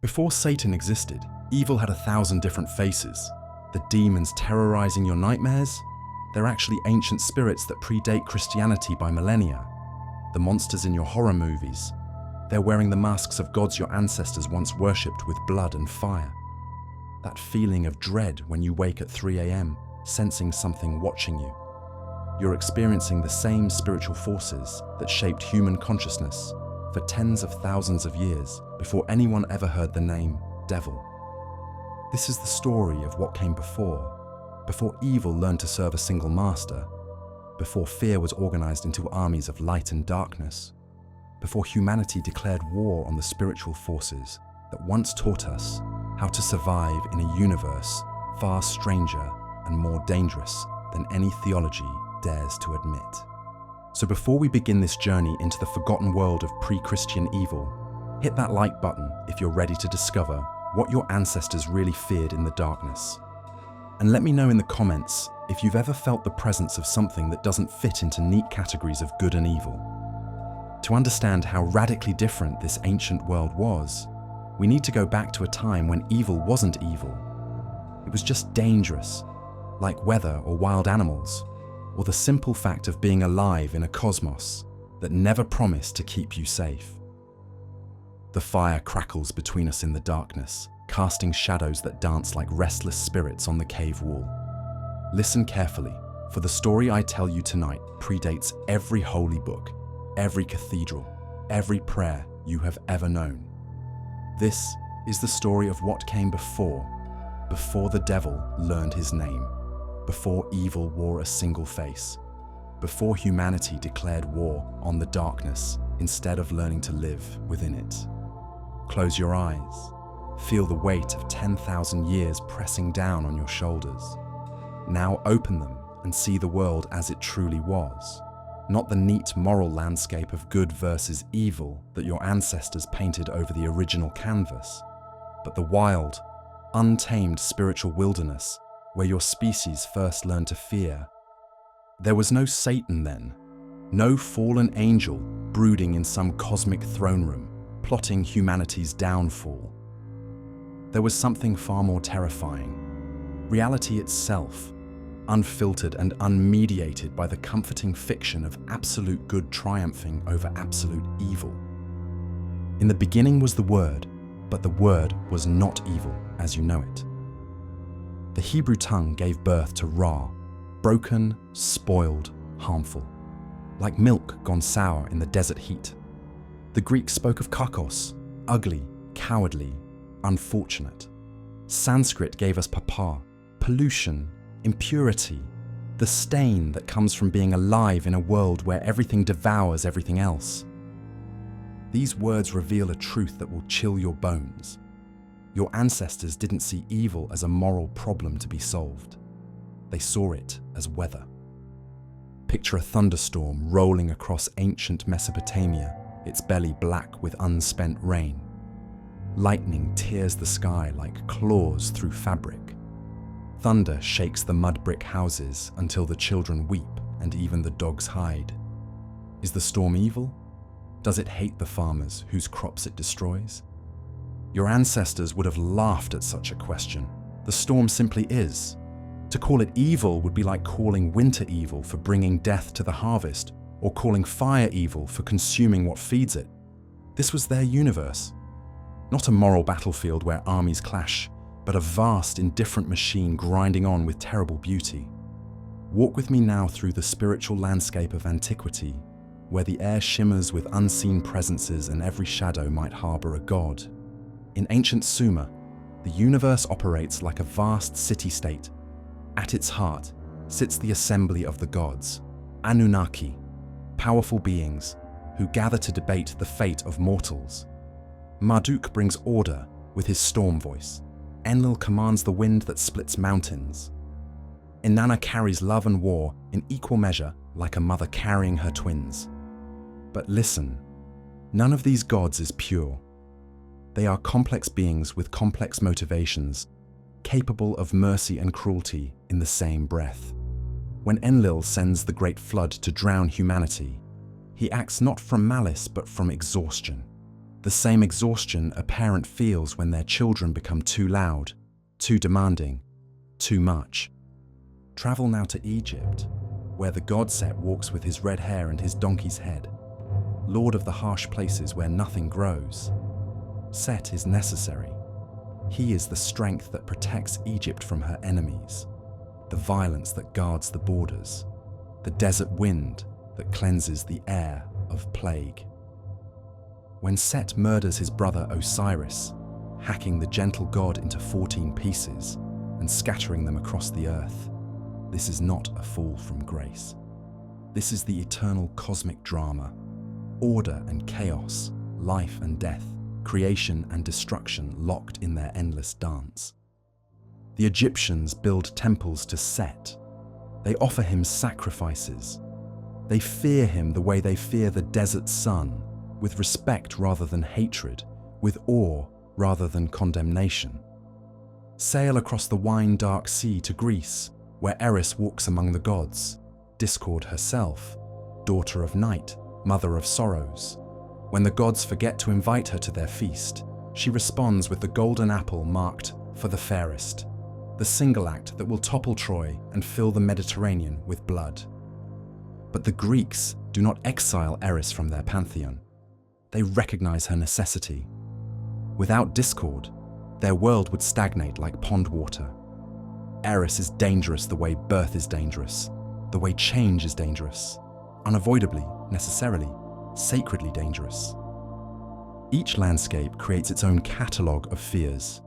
Before Satan existed, evil had 1,000 different faces. The demons terrorizing your nightmares? They're actually ancient spirits that predate Christianity by millennia. The monsters in your horror movies? They're wearing the masks of gods your ancestors once worshipped with blood and fire. That feeling of dread when you wake at 3 a.m., sensing something watching you. You're experiencing the same spiritual forces that shaped human consciousness for tens of thousands of years before anyone ever heard the name devil. This is the story of what came before evil learned to serve a single master, before fear was organized into armies of light and darkness, before humanity declared war on the spiritual forces that once taught us how to survive in a universe far stranger and more dangerous than any theology dares to admit. So before we begin this journey into the forgotten world of pre-Christian evil, hit that like button if you're ready to discover what your ancestors really feared in the darkness. And let me know in the comments if you've ever felt the presence of something that doesn't fit into neat categories of good and evil. To understand how radically different this ancient world was, we need to go back to a time when evil wasn't evil. It was just dangerous, like weather or wild animals, or the simple fact of being alive in a cosmos that never promised to keep you safe. The fire crackles between us in the darkness, casting shadows that dance like restless spirits on the cave wall. Listen carefully, for the story I tell you tonight predates every holy book, every cathedral, every prayer you have ever known. This is the story of what came before the devil learned his name, before evil wore a single face, before humanity declared war on the darkness instead of learning to live within it. Close your eyes. Feel the weight of 10,000 years pressing down on your shoulders. Now open them and see the world as it truly was. Not the neat moral landscape of good versus evil that your ancestors painted over the original canvas, but the wild, untamed spiritual wilderness where your species first learned to fear. There was no Satan then, no fallen angel brooding in some cosmic throne room, plotting humanity's downfall. There was something far more terrifying, reality itself, unfiltered and unmediated by the comforting fiction of absolute good triumphing over absolute evil. In the beginning was the Word, but the Word was not evil as you know it. The Hebrew tongue gave birth to Ra, broken, spoiled, harmful, like milk gone sour in the desert heat. The Greek spoke of kakos, ugly, cowardly, unfortunate. Sanskrit gave us papa, pollution, impurity, the stain that comes from being alive in a world where everything devours everything else. These words reveal a truth that will chill your bones. Your ancestors didn't see evil as a moral problem to be solved. They saw it as weather. Picture a thunderstorm rolling across ancient Mesopotamia, its belly black with unspent rain. Lightning tears the sky like claws through fabric. Thunder shakes the mud brick houses until the children weep and even the dogs hide. Is the storm evil? Does it hate the farmers whose crops it destroys? Your ancestors would have laughed at such a question. The storm simply is. To call it evil would be like calling winter evil for bringing death to the harvest, or calling fire evil for consuming what feeds it. This was their universe. Not a moral battlefield where armies clash, but a vast, indifferent machine grinding on with terrible beauty. Walk with me now through the spiritual landscape of antiquity, where the air shimmers with unseen presences and every shadow might harbor a god. In ancient Sumer, the universe operates like a vast city-state. At its heart sits the assembly of the gods, Anunnaki, powerful beings who gather to debate the fate of mortals. Marduk brings order with his storm voice. Enlil commands the wind that splits mountains. Inanna carries love and war in equal measure like a mother carrying her twins. But listen, none of these gods is pure. They are complex beings with complex motivations, capable of mercy and cruelty in the same breath. When Enlil sends the great flood to drown humanity, he acts not from malice but from exhaustion. the same exhaustion a parent feels when their children become too loud, too demanding, too much. Travel now to Egypt, where the god Set walks with his red hair and his donkey's head, lord of the harsh places where nothing grows. Set is necessary. He is the strength that protects Egypt from her enemies, the violence that guards the borders, the desert wind that cleanses the air of plague. When Set murders his brother Osiris, hacking the gentle god into 14 pieces and scattering them across the earth, this is not a fall from grace. This is the eternal cosmic drama, order and chaos, life and death, creation and destruction locked in their endless dance. The Egyptians build temples to Set. They offer him sacrifices. They fear him the way they fear the desert sun, with respect rather than hatred, with awe rather than condemnation. Sail across the wine-dark sea to Greece, where Eris walks among the gods, Discord herself, daughter of night, mother of sorrows. When the gods forget to invite her to their feast, she responds with the golden apple marked for the fairest, the single act that will topple Troy and fill the Mediterranean with blood. But the Greeks do not exile Eris from their pantheon. They recognize her necessity. Without Discord, their world would stagnate like pond water. Eris is dangerous the way birth is dangerous, the way change is dangerous, unavoidably, necessarily, sacredly dangerous. Each landscape creates its own catalogue of fears.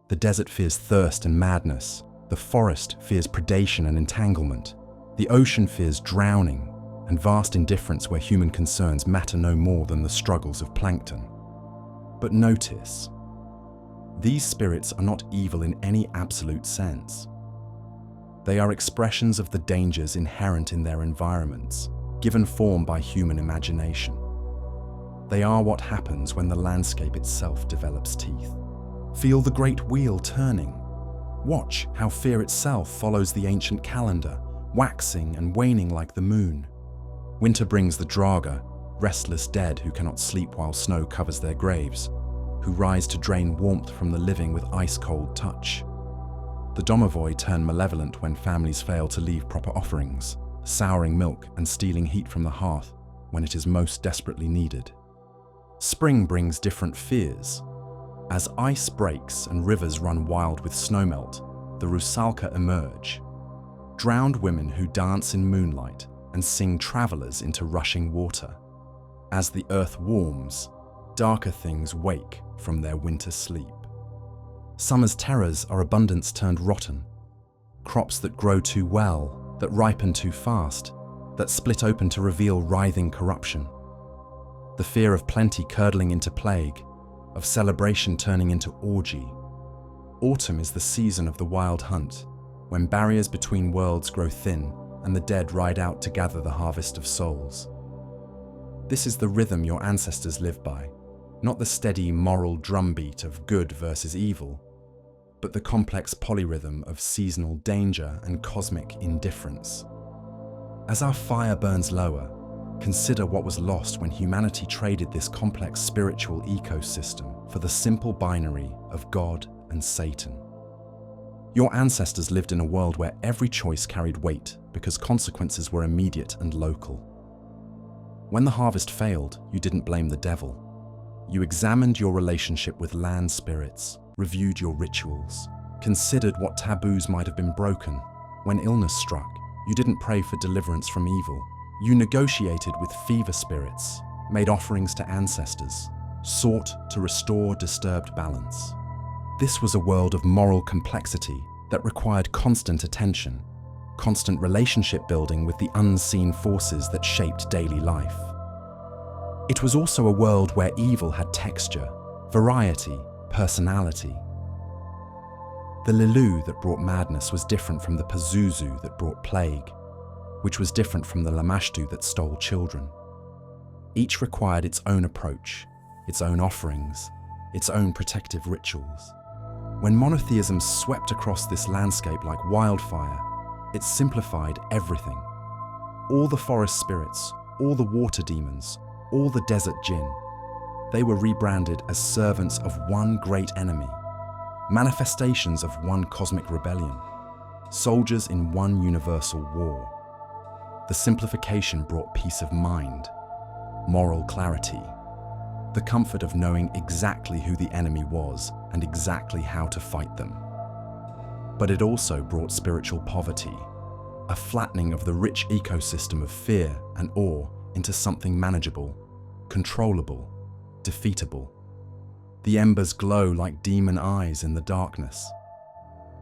The desert fears thirst and madness, the forest fears predation and entanglement, the ocean fears drowning and vast indifference where human concerns matter no more than the struggles of plankton. But notice, these spirits are not evil in any absolute sense. They are expressions of the dangers inherent in their environments, given form by human imagination. They are what happens when the landscape itself develops teeth. Feel the great wheel turning. Watch how fear itself follows the ancient calendar, waxing and waning like the moon. Winter brings the Draga, restless dead who cannot sleep while snow covers their graves, who rise to drain warmth from the living with ice-cold touch. The domovoi turn malevolent when families fail to leave proper offerings, souring milk and stealing heat from the hearth when it is most desperately needed. Spring brings different fears. As ice breaks and rivers run wild with snowmelt, the Rusalka emerge, drowned women who dance in moonlight and sing travelers into rushing water. As the earth warms, darker things wake from their winter sleep. Summer's terrors are abundance turned rotten, crops that grow too well, that ripen too fast, that split open to reveal writhing corruption. The fear of plenty curdling into plague, of celebration turning into orgy. Autumn is the season of the wild hunt, when barriers between worlds grow thin and the dead ride out to gather the harvest of souls. This is the rhythm your ancestors lived by, not the steady moral drumbeat of good versus evil, but the complex polyrhythm of seasonal danger and cosmic indifference. As our fire burns lower, consider what was lost when humanity traded this complex spiritual ecosystem for the simple binary of God and Satan. Your ancestors lived in a world where every choice carried weight because consequences were immediate and local. When the harvest failed, you didn't blame the devil. You examined your relationship with land spirits, reviewed your rituals, considered what taboos might have been broken. When illness struck, you didn't pray for deliverance from evil. You negotiated with fever spirits, made offerings to ancestors, sought to restore disturbed balance. This was a world of moral complexity that required constant attention, constant relationship building with the unseen forces that shaped daily life. It was also a world where evil had texture, variety, personality. The Lilu that brought madness was different from the Pazuzu that brought plague, which was different from the Lamashtu that stole children. Each required its own approach, its own offerings, its own protective rituals. When monotheism swept across this landscape like wildfire, it simplified everything. All the forest spirits, all the water demons, all the desert jinn, they were rebranded as servants of one great enemy, manifestations of one cosmic rebellion, soldiers in one universal war. The simplification brought peace of mind, moral clarity, the comfort of knowing exactly who the enemy was and exactly how to fight them. But it also brought spiritual poverty, a flattening of the rich ecosystem of fear and awe into something manageable, controllable, defeatable. The embers glow like demon eyes in the darkness.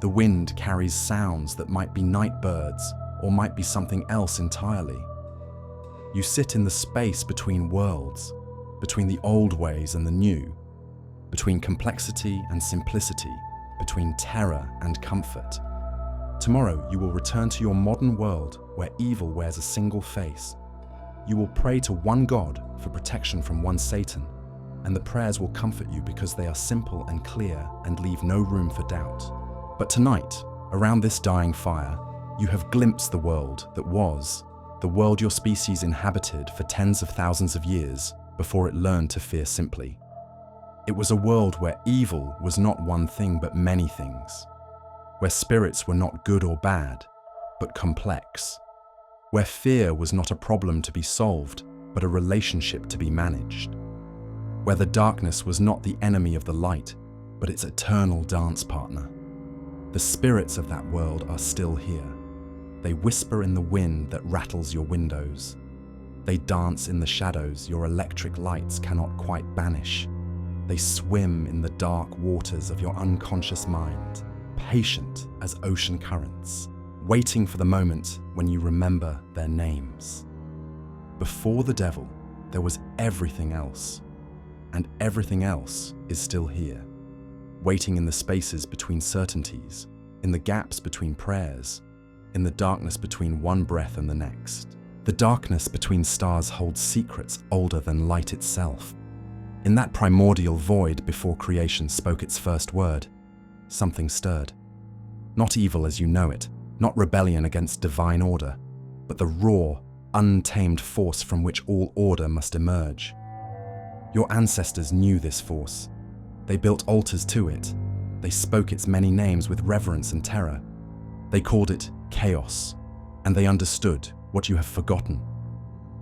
The wind carries sounds that might be night birds or might be something else entirely. You sit in the space between worlds, between the old ways and the new, between complexity and simplicity, between terror and comfort. Tomorrow you will return to your modern world where evil wears a single face. You will pray to one God for protection from one Satan, and the prayers will comfort you because they are simple and clear and leave no room for doubt. But tonight, around this dying fire, you have glimpsed the world that was, the world your species inhabited for tens of thousands of years before it learned to fear simply. It was a world where evil was not one thing but many things, where spirits were not good or bad, but complex, where fear was not a problem to be solved, but a relationship to be managed, where the darkness was not the enemy of the light, but its eternal dance partner. The spirits of that world are still here. They whisper in the wind that rattles your windows. They dance in the shadows your electric lights cannot quite banish. They swim in the dark waters of your unconscious mind, patient as ocean currents, waiting for the moment when you remember their names. Before the devil, there was everything else, and everything else is still here, waiting in the spaces between certainties, in the gaps between prayers, in the darkness between one breath and the next. The darkness between stars holds secrets older than light itself. In that primordial void before creation spoke its first word, something stirred. Not evil as you know it, not rebellion against divine order, but the raw, untamed force from which all order must emerge. Your ancestors knew this force. They built altars to it. They spoke its many names with reverence and terror. They called it chaos, and they understood what you have forgotten,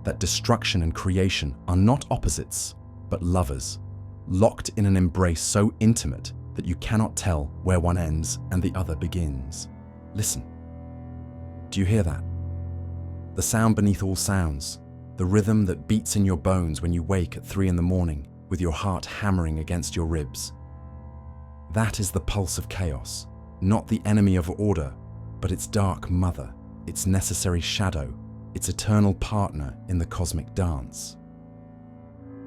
that destruction and creation are not opposites, but lovers, locked in an embrace so intimate that you cannot tell where one ends and the other begins. Listen. Do you hear that? The sound beneath all sounds, the rhythm that beats in your bones when you wake at 3 a.m. with your heart hammering against your ribs. That is the pulse of chaos, not the enemy of order, but its dark mother, its necessary shadow, its eternal partner in the cosmic dance.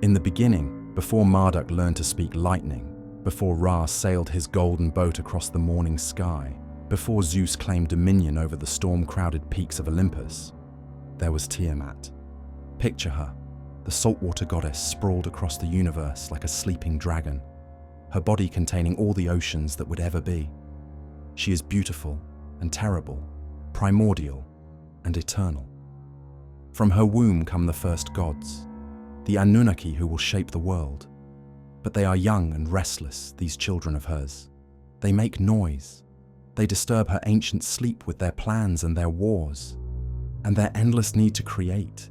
In the beginning, before Marduk learned to speak lightning, before Ra sailed his golden boat across the morning sky, before Zeus claimed dominion over the storm-crowded peaks of Olympus, there was Tiamat. Picture her, the saltwater goddess sprawled across the universe like a sleeping dragon, her body containing all the oceans that would ever be. She is beautiful and terrible, primordial and eternal. From her womb come the first gods, the Anunnaki who will shape the world. But they are young and restless, these children of hers. They make noise. They disturb her ancient sleep with their plans and their wars, and their endless need to create,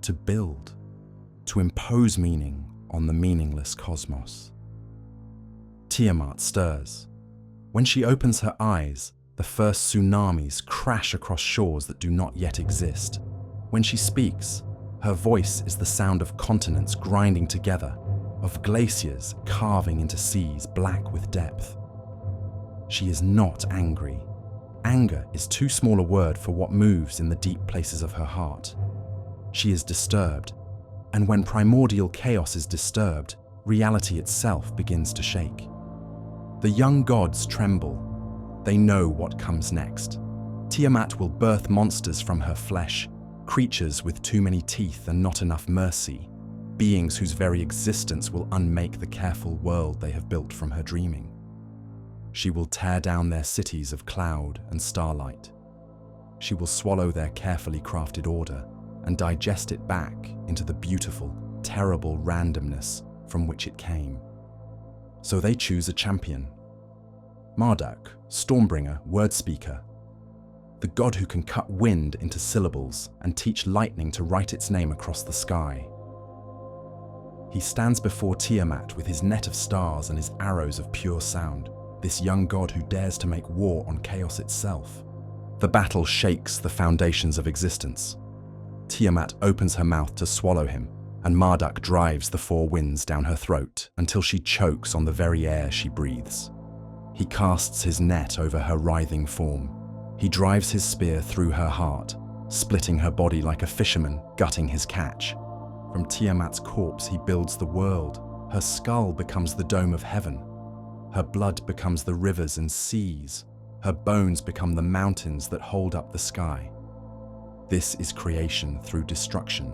to build, to impose meaning on the meaningless cosmos. Tiamat stirs. When she opens her eyes, the first tsunamis crash across shores that do not yet exist. When she speaks, her voice is the sound of continents grinding together, of glaciers carving into seas black with depth. She is not angry. Anger is too small a word for what moves in the deep places of her heart. She is disturbed, and when primordial chaos is disturbed, reality itself begins to shake. The young gods tremble. They know what comes next. Tiamat will birth monsters from her flesh, creatures with too many teeth and not enough mercy, beings whose very existence will unmake the careful world they have built from her dreaming. She will tear down their cities of cloud and starlight. She will swallow their carefully crafted order and digest it back into the beautiful, terrible randomness from which it came. So they choose a champion. Marduk, Stormbringer, word speaker, the god who can cut wind into syllables and teach lightning to write its name across the sky. He stands before Tiamat with his net of stars and his arrows of pure sound, this young god who dares to make war on chaos itself. The battle shakes the foundations of existence. Tiamat opens her mouth to swallow him, and Marduk drives the four winds down her throat until she chokes on the very air she breathes. He casts his net over her writhing form. He drives his spear through her heart, splitting her body like a fisherman gutting his catch. From Tiamat's corpse he builds the world. Her skull becomes the dome of heaven. Her blood becomes the rivers and seas. Her bones become the mountains that hold up the sky. This is creation through destruction,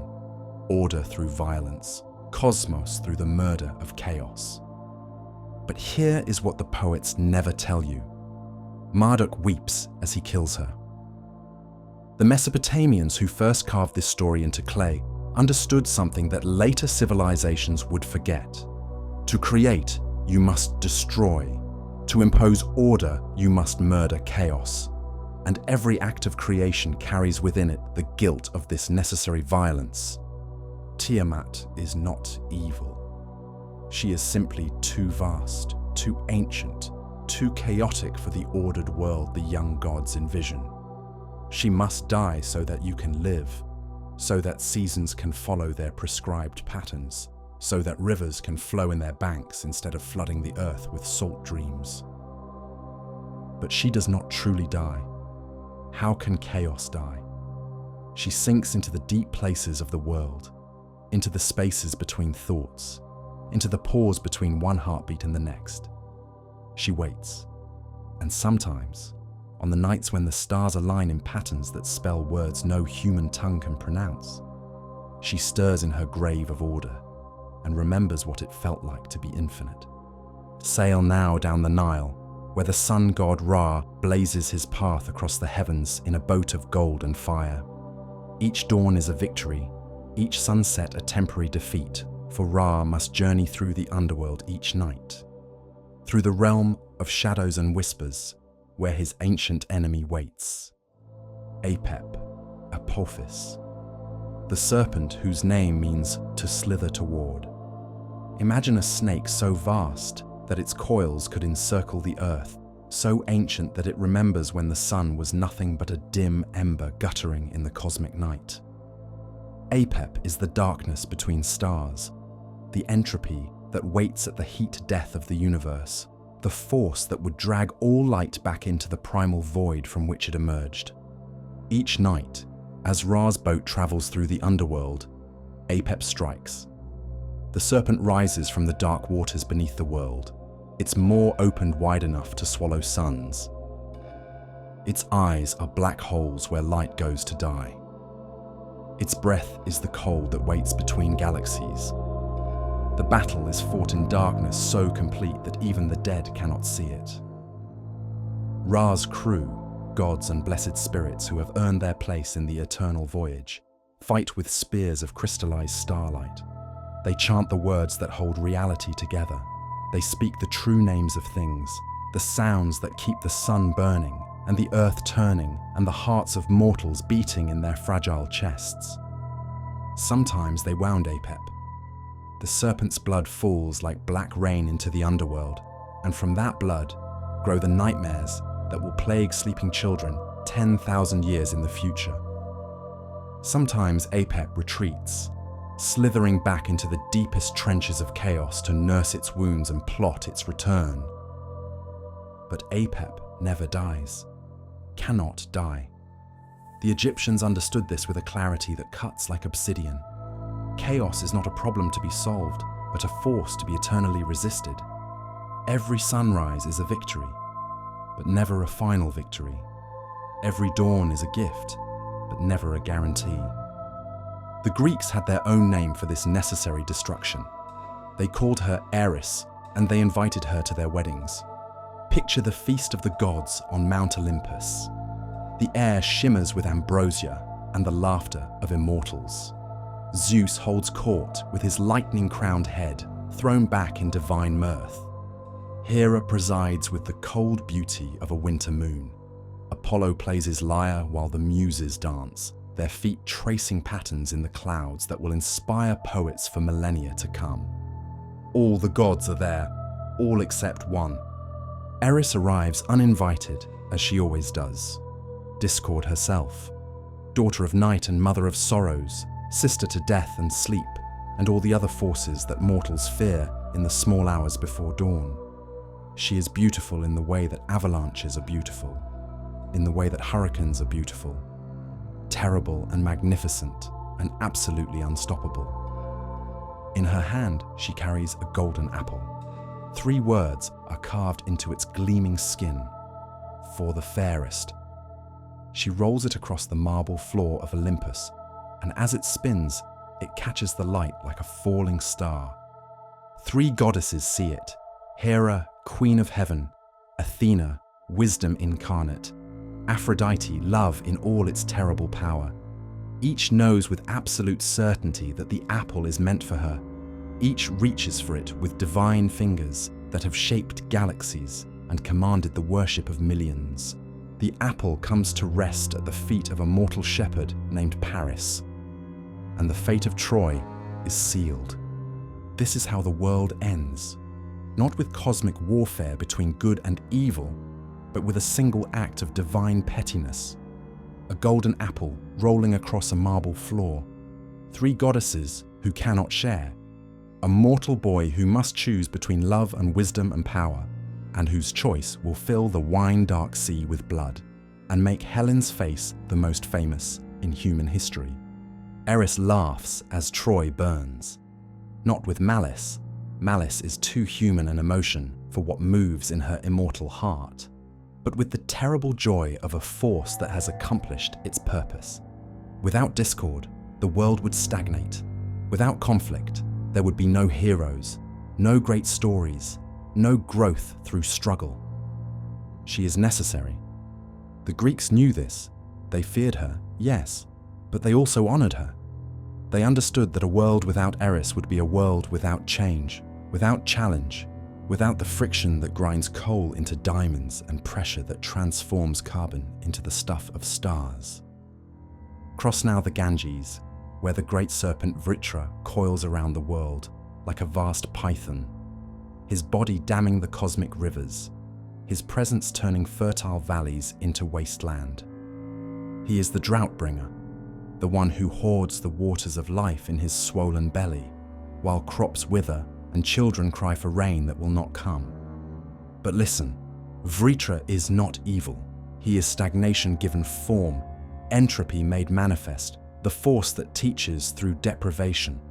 order through violence, cosmos through the murder of chaos. But here is what the poets never tell you. Marduk weeps as he kills her. The Mesopotamians who first carved this story into clay understood something that later civilizations would forget. To create, you must destroy. To impose order, you must murder chaos. And every act of creation carries within it the guilt of this necessary violence. Tiamat is not evil. She is simply too vast, too ancient, too chaotic for the ordered world the young gods envision. She must die so that you can live, so that seasons can follow their prescribed patterns, so that rivers can flow in their banks instead of flooding the earth with salt dreams. But she does not truly die. How can chaos die? She sinks into the deep places of the world, into the spaces between thoughts, into the pause between one heartbeat and the next. She waits, and sometimes, on the nights when the stars align in patterns that spell words no human tongue can pronounce, she stirs in her grave of order and remembers what it felt like to be infinite. Sail now down the Nile, where the sun god Ra blazes his path across the heavens in a boat of gold and fire. Each dawn is a victory, each sunset a temporary defeat, for Ra must journey through the underworld each night, through the realm of shadows and whispers, where his ancient enemy waits. Apep, Apophis, the serpent whose name means to slither toward. Imagine a snake so vast that its coils could encircle the earth, so ancient that it remembers when the sun was nothing but a dim ember guttering in the cosmic night. Apep is the darkness between stars, the entropy that waits at the heat death of the universe, the force that would drag all light back into the primal void from which it emerged. Each night, as Ra's boat travels through the underworld, Apep strikes. The serpent rises from the dark waters beneath the world, its maw opened wide enough to swallow suns. Its eyes are black holes where light goes to die. Its breath is the cold that waits between galaxies. The battle is fought in darkness so complete that even the dead cannot see it. Ra's crew, gods and blessed spirits who have earned their place in the eternal voyage, fight with spears of crystallized starlight. They chant the words that hold reality together. They speak the true names of things, the sounds that keep the sun burning and the earth turning and the hearts of mortals beating in their fragile chests. Sometimes they wound Apep. The serpent's blood falls like black rain into the underworld, and from that blood grow the nightmares that will plague sleeping children 10,000 years in the future. Sometimes Apep retreats, slithering back into the deepest trenches of chaos to nurse its wounds and plot its return. But Apep never dies, cannot die. The Egyptians understood this with a clarity that cuts like obsidian. Chaos is not a problem to be solved, but a force to be eternally resisted. Every sunrise is a victory, but never a final victory. Every dawn is a gift, but never a guarantee. The Greeks had their own name for this necessary destruction. They called her Eris, and they invited her to their weddings. Picture the feast of the gods on Mount Olympus. The air shimmers with ambrosia and the laughter of immortals. Zeus holds court with his lightning-crowned head, thrown back in divine mirth. Hera presides with the cold beauty of a winter moon. Apollo plays his lyre while the muses dance, their feet tracing patterns in the clouds that will inspire poets for millennia to come. All the gods are there, all except one. Eris arrives uninvited, as she always does. Discord herself, daughter of night and mother of sorrows, sister to death and sleep, and all the other forces that mortals fear in the small hours before dawn. She is beautiful in the way that avalanches are beautiful, in the way that hurricanes are beautiful, terrible and magnificent and absolutely unstoppable. In her hand, she carries a golden apple. 3 words are carved into its gleaming skin: for the fairest. She rolls it across the marble floor of Olympus, and as it spins, it catches the light like a falling star. 3 goddesses see it: Hera, Queen of Heaven; Athena, wisdom incarnate; Aphrodite, love in all its terrible power. Each knows with absolute certainty that the apple is meant for her. Each reaches for it with divine fingers that have shaped galaxies and commanded the worship of millions. The apple comes to rest at the feet of a mortal shepherd named Paris, and the fate of Troy is sealed. This is how the world ends, not with cosmic warfare between good and evil, but with a single act of divine pettiness. A golden apple rolling across a marble floor. 3 goddesses who cannot share. A mortal boy who must choose between love and wisdom and power, and whose choice will fill the wine-dark sea with blood, and make Helen's face the most famous in human history. Eris laughs as Troy burns. Not with malice. Malice is too human an emotion for what moves in her immortal heart, but with the terrible joy of a force that has accomplished its purpose. Without discord, the world would stagnate. Without conflict, there would be no heroes, no great stories, no growth through struggle. She is necessary. The Greeks knew this. They feared her, yes, but they also honored her. They understood that a world without Eris would be a world without change, without challenge, without the friction that grinds coal into diamonds and pressure that transforms carbon into the stuff of stars. Cross now the Ganges, where the great serpent Vritra coils around the world like a vast python, his body damming the cosmic rivers, his presence turning fertile valleys into wasteland. He is the drought bringer, the one who hoards the waters of life in his swollen belly, while crops wither and children cry for rain that will not come. But listen, Vritra is not evil. He is stagnation given form, entropy made manifest, the force that teaches through deprivation.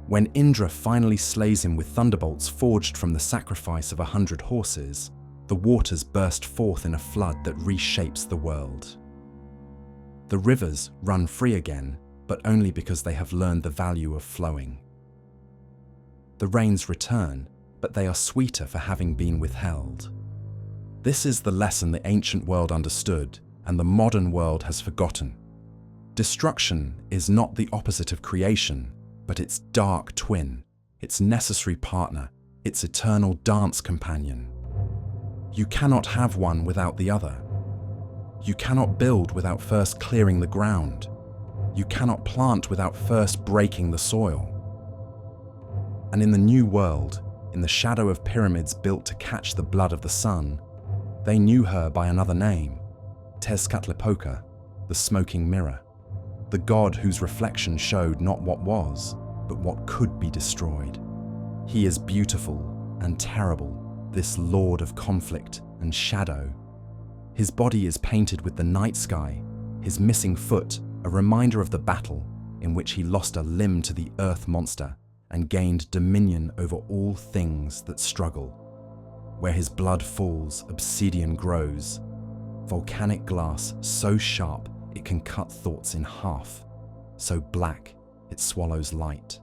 When Indra finally slays him with thunderbolts forged from the sacrifice of 100 horses, the waters burst forth in a flood that reshapes the world. The rivers run free again, but only because they have learned the value of flowing. The rains return, but they are sweeter for having been withheld. This is the lesson the ancient world understood and the modern world has forgotten. Destruction is not the opposite of creation, but its dark twin, its necessary partner, its eternal dance companion. You cannot have one without the other. You cannot build without first clearing the ground. You cannot plant without first breaking the soil. And in the new world, in the shadow of pyramids built to catch the blood of the sun, they knew her by another name, Tezcatlipoca, the smoking mirror, the god whose reflection showed not what was, but what could be destroyed. He is beautiful and terrible, this lord of conflict and shadow. His body is painted with the night sky, his missing foot a reminder of the battle in which he lost a limb to the earth monster and gained dominion over all things that struggle. Where his blood falls, obsidian grows, volcanic glass so sharp it can cut thoughts in half, so black it swallows light.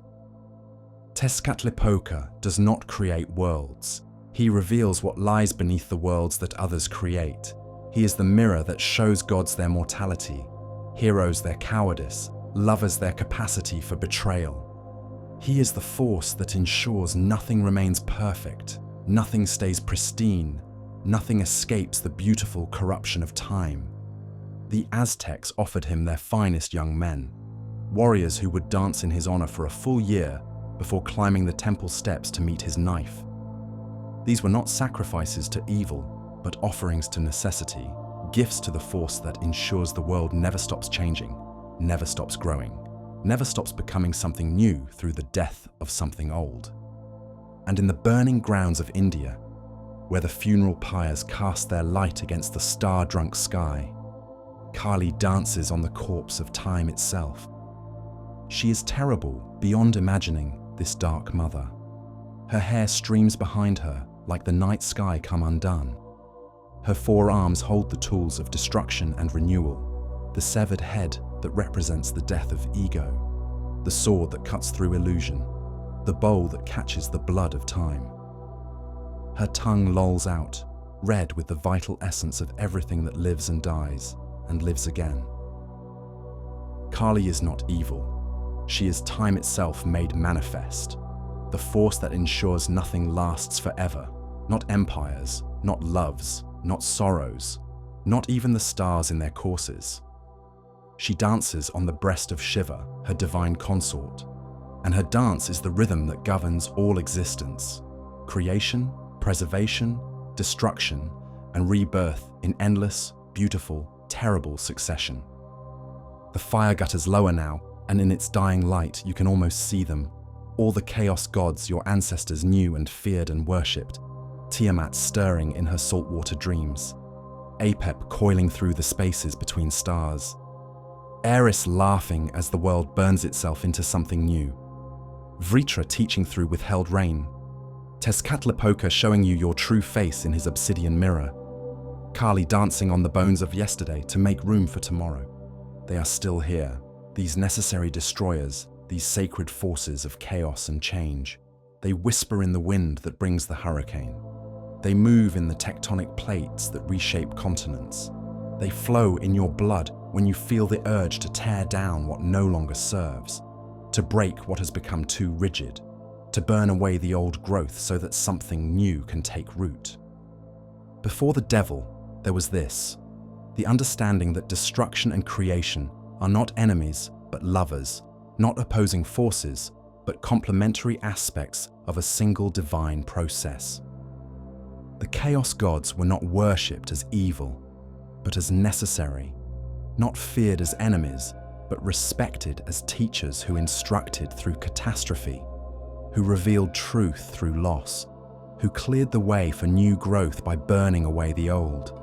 Tezcatlipoca does not create worlds. He reveals what lies beneath the worlds that others create. He is the mirror that shows gods their mortality, heroes their cowardice, lovers their capacity for betrayal. He is the force that ensures nothing remains perfect, nothing stays pristine, nothing escapes the beautiful corruption of time. The Aztecs offered him their finest young men, warriors who would dance in his honor for a full year before climbing the temple steps to meet his knife. These were not sacrifices to evil, but offerings to necessity, gifts to the force that ensures the world never stops changing, never stops growing, never stops becoming something new through the death of something old. And in the burning grounds of India, where the funeral pyres cast their light against the star-drunk sky, Kali dances on the corpse of time itself. She is terrible beyond imagining, this dark mother. Her hair streams behind her like the night sky come undone. Her forearms hold the tools of destruction and renewal, the severed head that represents the death of ego, the sword that cuts through illusion, the bowl that catches the blood of time. Her tongue lolls out, red with the vital essence of everything that lives and dies, and lives again. Kali is not evil. She is time itself made manifest, the force that ensures nothing lasts forever, not empires, not loves, not sorrows, not even the stars in their courses. She dances on the breast of Shiva, her divine consort, and her dance is the rhythm that governs all existence, creation, preservation, destruction, and rebirth in endless, beautiful, terrible succession. The fire gutter's lower now, and in its dying light you can almost see them, all the chaos gods your ancestors knew and feared and worshipped, Tiamat stirring in her saltwater dreams, Apep coiling through the spaces between stars, Eris laughing as the world burns itself into something new, Vritra teaching through withheld rain, Tezcatlipoca showing you your true face in his obsidian mirror, Kali dancing on the bones of yesterday to make room for tomorrow. They are still here, these necessary destroyers, these sacred forces of chaos and change. They whisper in the wind that brings the hurricane. They move in the tectonic plates that reshape continents. They flow in your blood when you feel the urge to tear down what no longer serves, to break what has become too rigid, to burn away the old growth so that something new can take root. Before the devil, there was this, the understanding that destruction and creation are not enemies but lovers, not opposing forces, but complementary aspects of a single divine process. The chaos gods were not worshipped as evil, but as necessary, not feared as enemies, but respected as teachers who instructed through catastrophe, who revealed truth through loss, who cleared the way for new growth by burning away the old.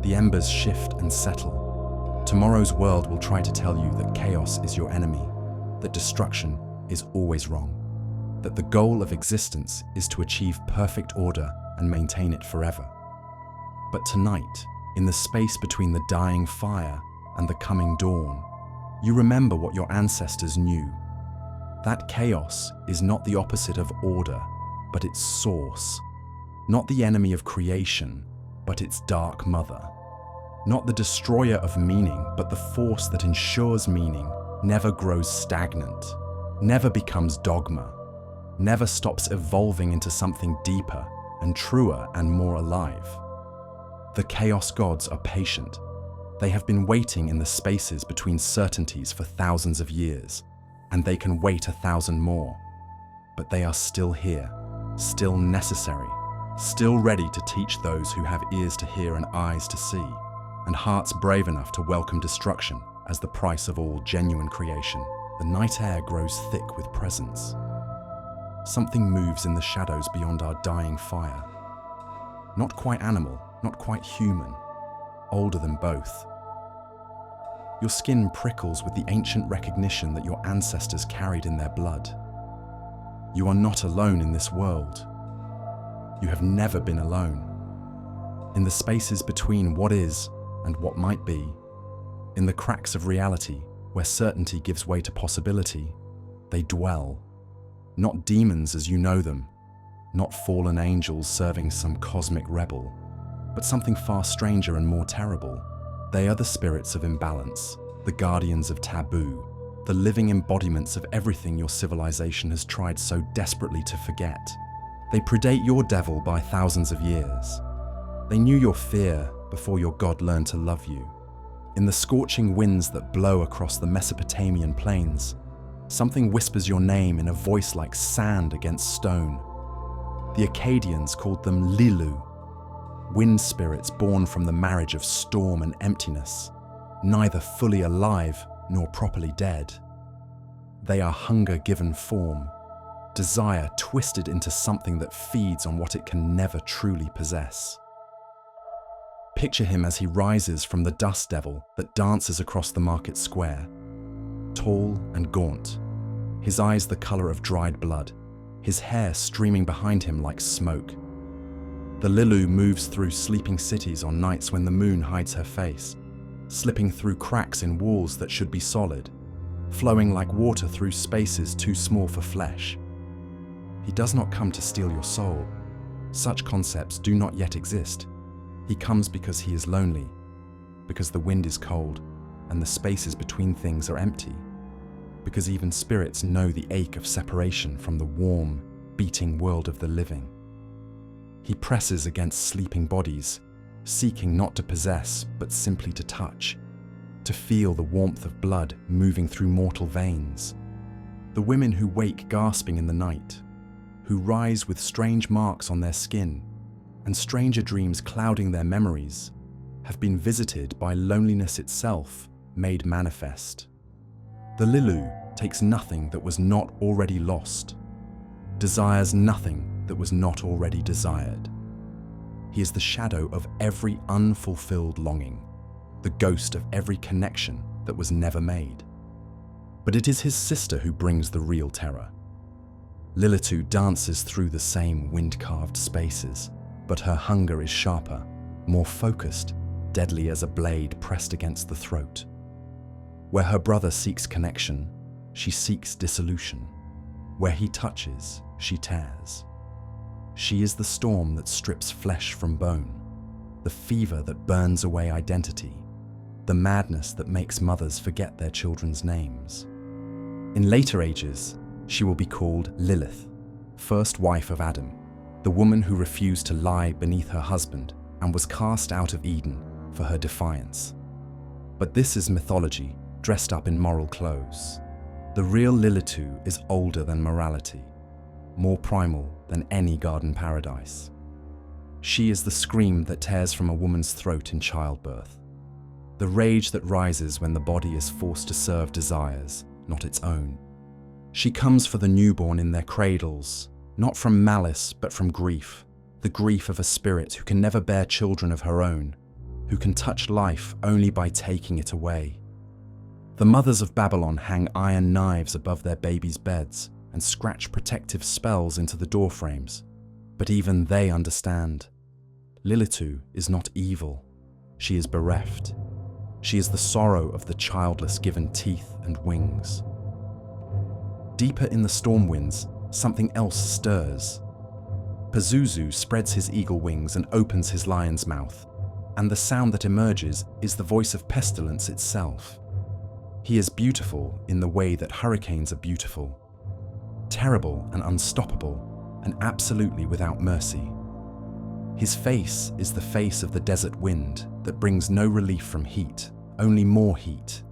The embers shift and settle. Tomorrow's world will try to tell you that chaos is your enemy, that destruction is always wrong, that the goal of existence is to achieve perfect order and maintain it forever. But tonight, in the space between the dying fire and the coming dawn, you remember what your ancestors knew. That chaos is not the opposite of order, but its source. Not the enemy of creation, but its dark mother. Not the destroyer of meaning, but the force that ensures meaning never grows stagnant, never becomes dogma, never stops evolving into something deeper and truer and more alive. The chaos gods are patient. They have been waiting in the spaces between certainties for thousands of years, and they can wait 1,000 more. But they are still here, still necessary, still ready to teach those who have ears to hear and eyes to see, and hearts brave enough to welcome destruction as the price of all genuine creation. The night air grows thick with presence. Something moves in the shadows beyond our dying fire. Not quite animal, not quite human, older than both. Your skin prickles with the ancient recognition that your ancestors carried in their blood. You are not alone in this world. You have never been alone. In the spaces between what is and what might be, in the cracks of reality where certainty gives way to possibility, they dwell. Not demons as you know them, not fallen angels serving some cosmic rebel, but something far stranger and more terrible. They are the spirits of imbalance, the guardians of taboo, the living embodiments of everything your civilization has tried so desperately to forget. They predate your devil by thousands of years. They knew your fear before your God learned to love you. In the scorching winds that blow across the Mesopotamian plains, something whispers your name in a voice like sand against stone. The Akkadians called them Lilu, wind spirits born from the marriage of storm and emptiness, neither fully alive nor properly dead. They are hunger given form, desire twisted into something that feeds on what it can never truly possess. Picture him as he rises from the dust devil that dances across the market square, tall and gaunt, his eyes the color of dried blood, his hair streaming behind him like smoke. The Lilu moves through sleeping cities on nights when the moon hides her face, slipping through cracks in walls that should be solid, flowing like water through spaces too small for flesh. He does not come to steal your soul. Such concepts do not yet exist. He comes because he is lonely, because the wind is cold and the spaces between things are empty, because even spirits know the ache of separation from the warm, beating world of the living. He presses against sleeping bodies, seeking not to possess, but simply to touch, to feel the warmth of blood moving through mortal veins. The women who wake gasping in the night, who rise with strange marks on their skin, and stranger dreams clouding their memories, have been visited by loneliness itself made manifest. The Lilu takes nothing that was not already lost, desires nothing that was not already desired. He is the shadow of every unfulfilled longing, the ghost of every connection that was never made. But it is his sister who brings the real terror. Lilitu dances through the same wind-carved spaces, but her hunger is sharper, more focused, deadly as a blade pressed against the throat. Where her brother seeks connection, she seeks dissolution. Where he touches, she tears. She is the storm that strips flesh from bone, the fever that burns away identity, the madness that makes mothers forget their children's names. In later ages, she will be called Lilith, first wife of Adam, the woman who refused to lie beneath her husband and was cast out of Eden for her defiance. But this is mythology dressed up in moral clothes. The real Lilitu is older than morality, more primal than any garden paradise. She is the scream that tears from a woman's throat in childbirth, the rage that rises when the body is forced to serve desires, not its own. She comes for the newborn in their cradles, not from malice but from grief, the grief of a spirit who can never bear children of her own, who can touch life only by taking it away. The mothers of Babylon hang iron knives above their babies' beds and scratch protective spells into the doorframes, but even they understand. Lilitu is not evil. She is bereft. She is the sorrow of the childless given teeth and wings. Deeper in the storm winds, something else stirs. Pazuzu spreads his eagle wings and opens his lion's mouth, and the sound that emerges is the voice of pestilence itself. He is beautiful in the way that hurricanes are beautiful, terrible and unstoppable, and absolutely without mercy. His face is the face of the desert wind that brings no relief from heat, only more heat.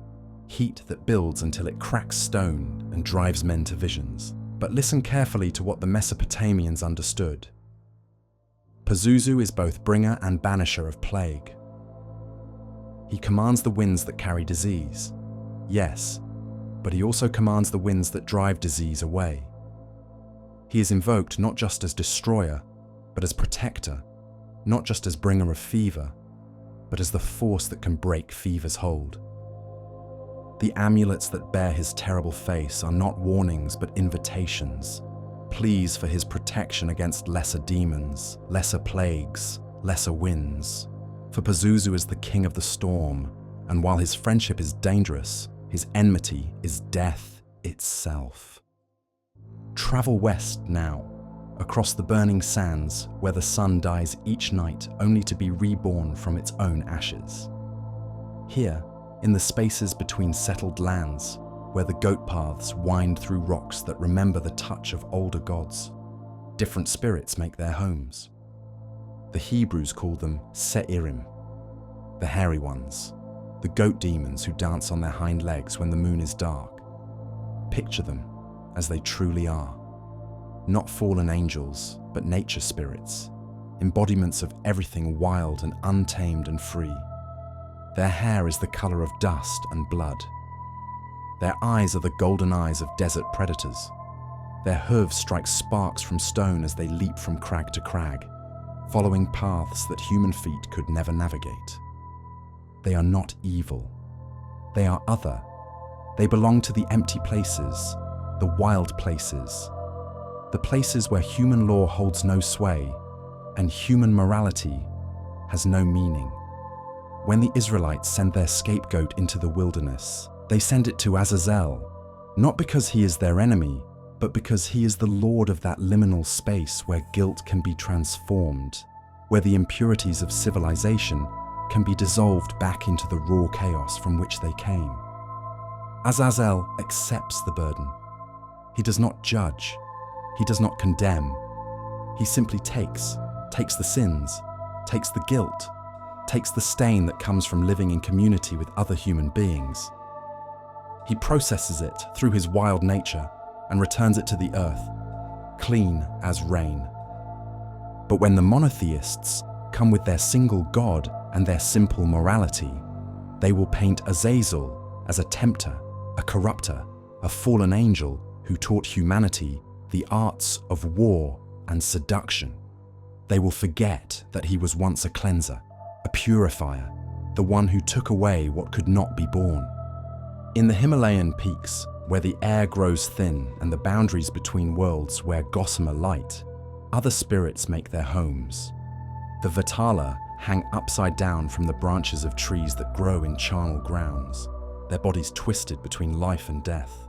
Heat that builds until it cracks stone and drives men to visions. But listen carefully to what the Mesopotamians understood. Pazuzu is both bringer and banisher of plague. He commands the winds that carry disease, yes, but he also commands the winds that drive disease away. He is invoked not just as destroyer, but as protector, not just as bringer of fever, but as the force that can break fever's hold. The amulets that bear his terrible face are not warnings but invitations, pleas for his protection against lesser demons, lesser plagues, lesser winds. For Pazuzu is the king of the storm, and while his friendship is dangerous, his enmity is death itself. Travel west now, across the burning sands where the sun dies each night only to be reborn from its own ashes. Here, in the spaces between settled lands, where the goat paths wind through rocks that remember the touch of older gods. Different spirits make their homes. The Hebrews call them Seirim, the hairy ones, the goat demons who dance on their hind legs when the moon is dark. Picture them as they truly are. Not fallen angels, but nature spirits, embodiments of everything wild and untamed and free. Their hair is the color of dust and blood. Their eyes are the golden eyes of desert predators. Their hooves strike sparks from stone as they leap from crag to crag, following paths that human feet could never navigate. They are not evil. They are other. They belong to the empty places, the wild places, the places where human law holds no sway and human morality has no meaning. When the Israelites send their scapegoat into the wilderness, they send it to Azazel, not because he is their enemy, but because he is the Lord of that liminal space where guilt can be transformed, where the impurities of civilization can be dissolved back into the raw chaos from which they came. Azazel accepts the burden. He does not judge. He does not condemn. He simply takes the sins, takes the guilt, takes the stain that comes from living in community with other human beings. He processes it through his wild nature and returns it to the earth, clean as rain. But when the monotheists come with their single God and their simple morality, they will paint Azazel as a tempter, a corrupter, a fallen angel who taught humanity the arts of war and seduction. They will forget that he was once a cleanser, a purifier, the one who took away what could not be born. In the Himalayan peaks, where the air grows thin and the boundaries between worlds wear gossamer light, other spirits make their homes. The Vatala hang upside down from the branches of trees that grow in charnel grounds, their bodies twisted between life and death,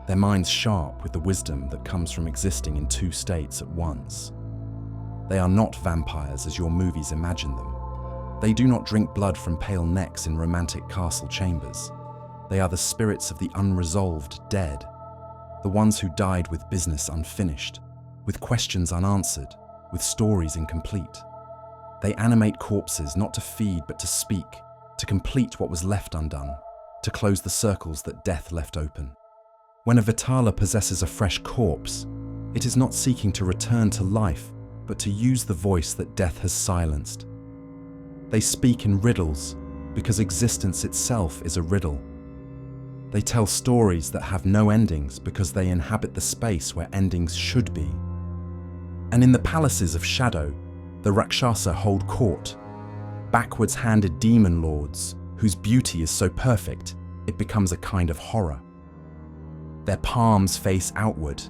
their minds sharp with the wisdom that comes from existing in two states at once. They are not vampires as your movies imagine them. They do not drink blood from pale necks in romantic castle chambers. They are the spirits of the unresolved dead, the ones who died with business unfinished, with questions unanswered, with stories incomplete. They animate corpses not to feed but to speak, to complete what was left undone, to close the circles that death left open. When a Vatala possesses a fresh corpse, it is not seeking to return to life, but to use the voice that death has silenced. They speak in riddles because existence itself is a riddle. They tell stories that have no endings because they inhabit the space where endings should be. And in the palaces of shadow, the Rakshasa hold court, backwards-handed demon lords whose beauty is so perfect it becomes a kind of horror. Their palms face outward,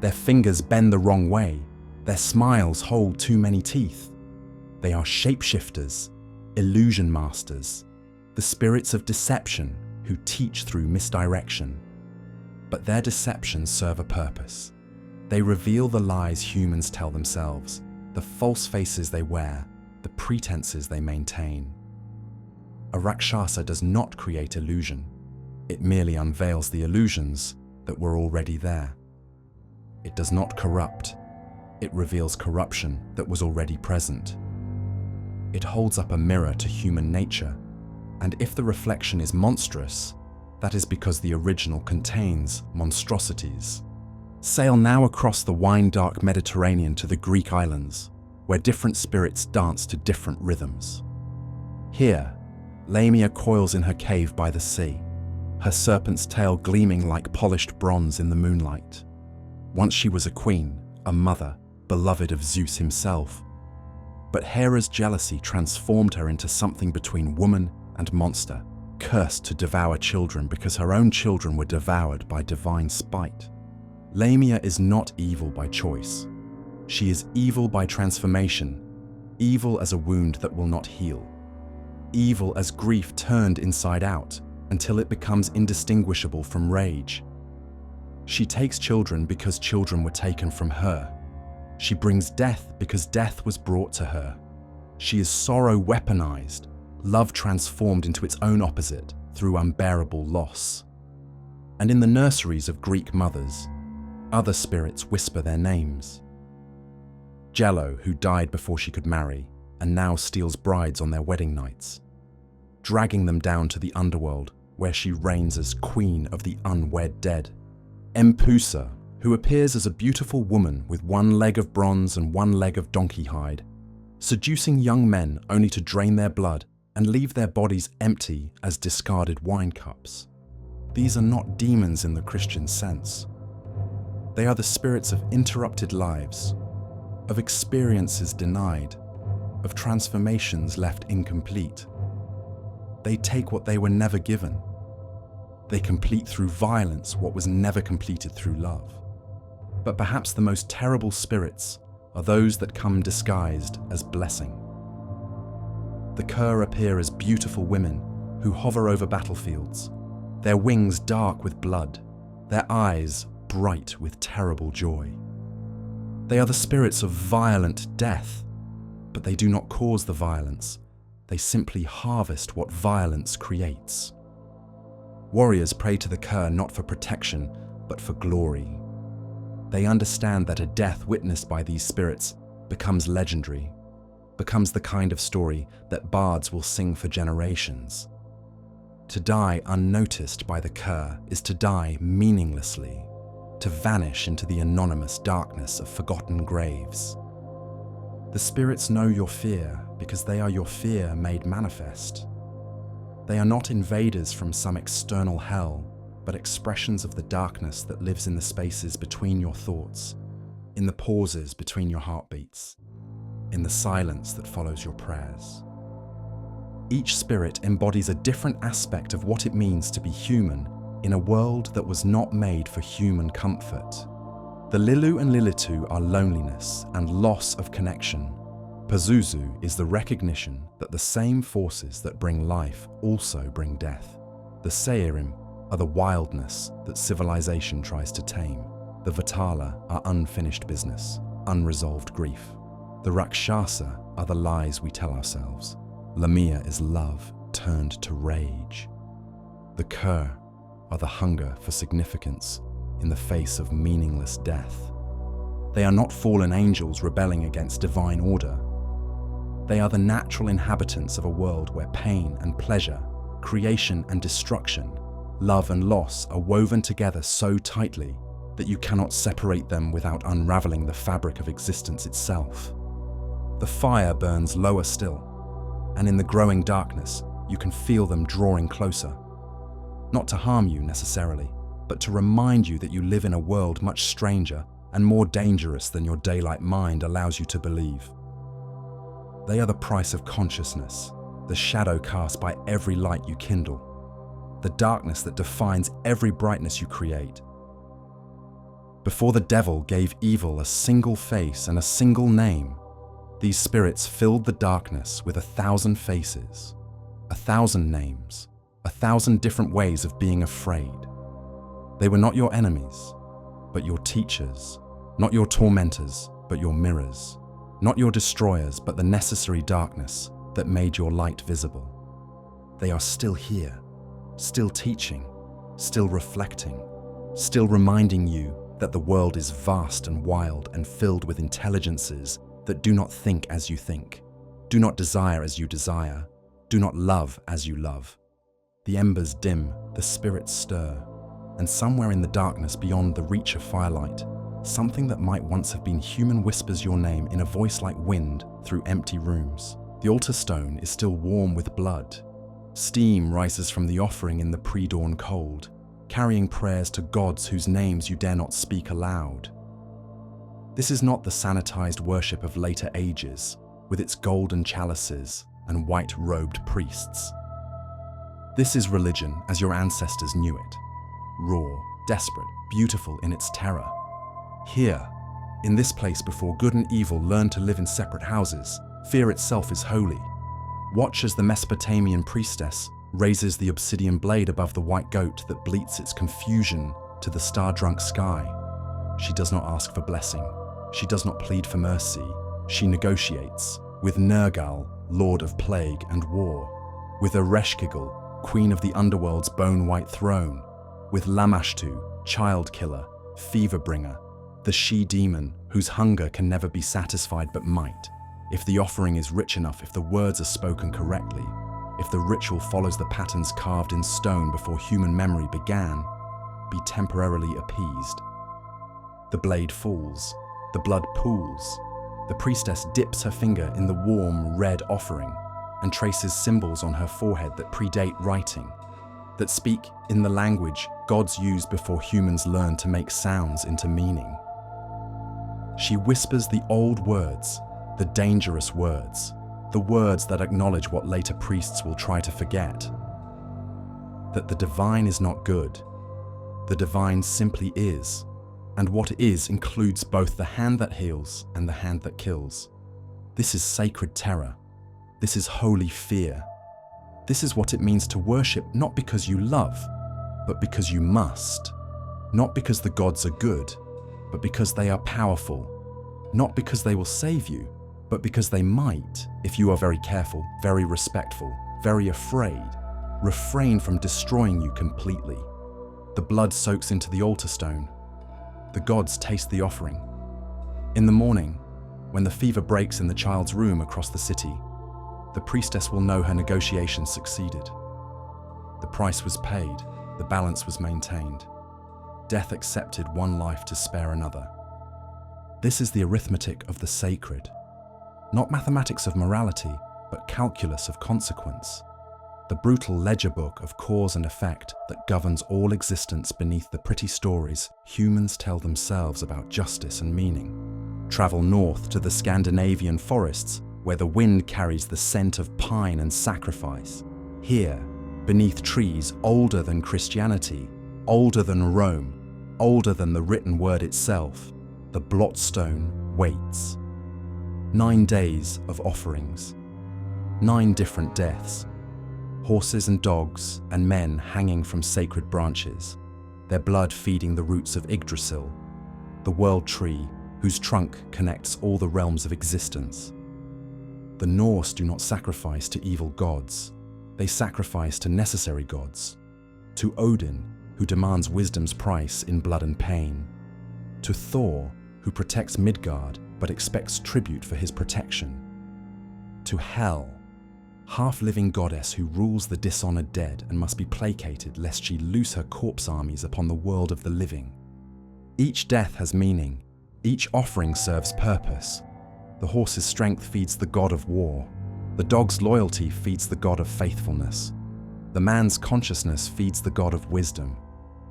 their fingers bend the wrong way, their smiles hold too many teeth. They are shapeshifters, illusion masters, the spirits of deception who teach through misdirection. But their deceptions serve a purpose. They reveal the lies humans tell themselves, the false faces they wear, the pretenses they maintain. A Rakshasa does not create illusion. It merely unveils the illusions that were already there. It does not corrupt. It reveals corruption that was already present. It holds up a mirror to human nature, and if the reflection is monstrous, that is because the original contains monstrosities. Sail now across the wine-dark Mediterranean to the Greek islands, where different spirits dance to different rhythms. Here, Lamia coils in her cave by the sea, her serpent's tail gleaming like polished bronze in the moonlight. Once she was a queen, a mother, beloved of Zeus himself. But Hera's jealousy transformed her into something between woman and monster, cursed to devour children because her own children were devoured by divine spite. Lamia is not evil by choice. She is evil by transformation, evil as a wound that will not heal, evil as grief turned inside out until it becomes indistinguishable from rage. She takes children because children were taken from her. She brings death because death was brought to her. She is sorrow weaponized, love transformed into its own opposite through unbearable loss. And in the nurseries of Greek mothers, other spirits whisper their names. Jello, who died before she could marry and now steals brides on their wedding nights, dragging them down to the underworld where she reigns as queen of the unwed dead. Empusa, who appears as a beautiful woman with one leg of bronze and one leg of donkey hide, seducing young men only to drain their blood and leave their bodies empty as discarded wine cups. These are not demons in the Christian sense. They are the spirits of interrupted lives, of experiences denied, of transformations left incomplete. They take what they were never given. They complete through violence what was never completed through love. But perhaps the most terrible spirits are those that come disguised as blessing. The Kur appear as beautiful women who hover over battlefields, their wings dark with blood, their eyes bright with terrible joy. They are the spirits of violent death, but they do not cause the violence. They simply harvest what violence creates. Warriors pray to the Kur not for protection, but for glory. They understand that a death witnessed by these spirits becomes legendary, becomes the kind of story that bards will sing for generations. To die unnoticed by the Kur is to die meaninglessly, to vanish into the anonymous darkness of forgotten graves. The spirits know your fear because they are your fear made manifest. They are not invaders from some external hell, but expressions of the darkness that lives in the spaces between your thoughts, in the pauses between your heartbeats, in the silence that follows your prayers. Each spirit embodies a different aspect of what it means to be human in a world that was not made for human comfort. The Lilu and Lilitu are loneliness and loss of connection. Pazuzu is the recognition that the same forces that bring life also bring death. The Seirim are the wildness that civilization tries to tame. The Vatala are unfinished business, unresolved grief. The Rakshasa are the lies we tell ourselves. Lamia is love turned to rage. The Kur are the hunger for significance in the face of meaningless death. They are not fallen angels rebelling against divine order. They are the natural inhabitants of a world where pain and pleasure, creation and destruction, love and loss are woven together so tightly that you cannot separate them without unraveling the fabric of existence itself. The fire burns lower still, and in the growing darkness, you can feel them drawing closer. Not to harm you necessarily, but to remind you that you live in a world much stranger and more dangerous than your daylight mind allows you to believe. They are the price of consciousness, the shadow cast by every light you kindle, the darkness that defines every brightness you create. Before the devil gave evil a single face and a single name, these spirits filled the darkness with 1,000 faces, 1,000 names, 1,000 different ways of being afraid. They were not your enemies, but your teachers, not your tormentors, but your mirrors, not your destroyers, but the necessary darkness that made your light visible. They are still here, still teaching, still reflecting, still reminding you that the world is vast and wild and filled with intelligences that do not think as you think, do not desire as you desire, do not love as you love. The embers dim, the spirits stir, and somewhere in the darkness beyond the reach of firelight, something that might once have been human whispers your name in a voice like wind through empty rooms. The altar stone is still warm with blood. Steam rises from the offering in the pre-dawn cold, carrying prayers to gods whose names you dare not speak aloud. This is not the sanitized worship of later ages, with its golden chalices and white-robed priests. This is religion as your ancestors knew it, raw, desperate, beautiful in its terror. Here, in this place before good and evil learned to live in separate houses, fear itself is holy. Watch as the Mesopotamian priestess raises the obsidian blade above the white goat that bleats its confusion to the star-drunk sky. She does not ask for blessing. She does not plead for mercy. She negotiates with Nergal, lord of plague and war, with Ereshkigal, queen of the underworld's bone-white throne, with Lamashtu, child killer, fever bringer, the she-demon whose hunger can never be satisfied but might, if the offering is rich enough, if the words are spoken correctly, if the ritual follows the patterns carved in stone before human memory began, be temporarily appeased. The blade falls, the blood pools, the priestess dips her finger in the warm, red offering and traces symbols on her forehead that predate writing, that speak in the language gods used before humans learned to make sounds into meaning. She whispers the old words, the dangerous words, the words that acknowledge what later priests will try to forget. That the divine is not good. The divine simply is, and what is includes both the hand that heals and the hand that kills. This is sacred terror. This is holy fear. This is what it means to worship not because you love, but because you must. Not because the gods are good, but because they are powerful. Not because they will save you, but because they might, if you are very careful, very respectful, very afraid, refrain from destroying you completely. The blood soaks into the altar stone. The gods taste the offering. In the morning, when the fever breaks in the child's room across the city, the priestess will know her negotiations succeeded. The price was paid, the balance was maintained. Death accepted one life to spare another. This is the arithmetic of the sacred. Not mathematics of morality, but calculus of consequence. The brutal ledger book of cause and effect that governs all existence beneath the pretty stories humans tell themselves about justice and meaning. Travel north to the Scandinavian forests where the wind carries the scent of pine and sacrifice. Here, beneath trees older than Christianity, older than Rome, older than the written word itself, the blotstone waits. 9 days of offerings. 9 different deaths. Horses and dogs and men hanging from sacred branches, their blood feeding the roots of Yggdrasil, the world tree whose trunk connects all the realms of existence. The Norse do not sacrifice to evil gods. They sacrifice to necessary gods. To Odin, who demands wisdom's price in blood and pain. To Thor, who protects Midgard but expects tribute for his protection. To Hel, half-living goddess who rules the dishonored dead and must be placated lest she loose her corpse armies upon the world of the living. Each death has meaning. Each offering serves purpose. The horse's strength feeds the god of war. The dog's loyalty feeds the god of faithfulness. The man's consciousness feeds the god of wisdom,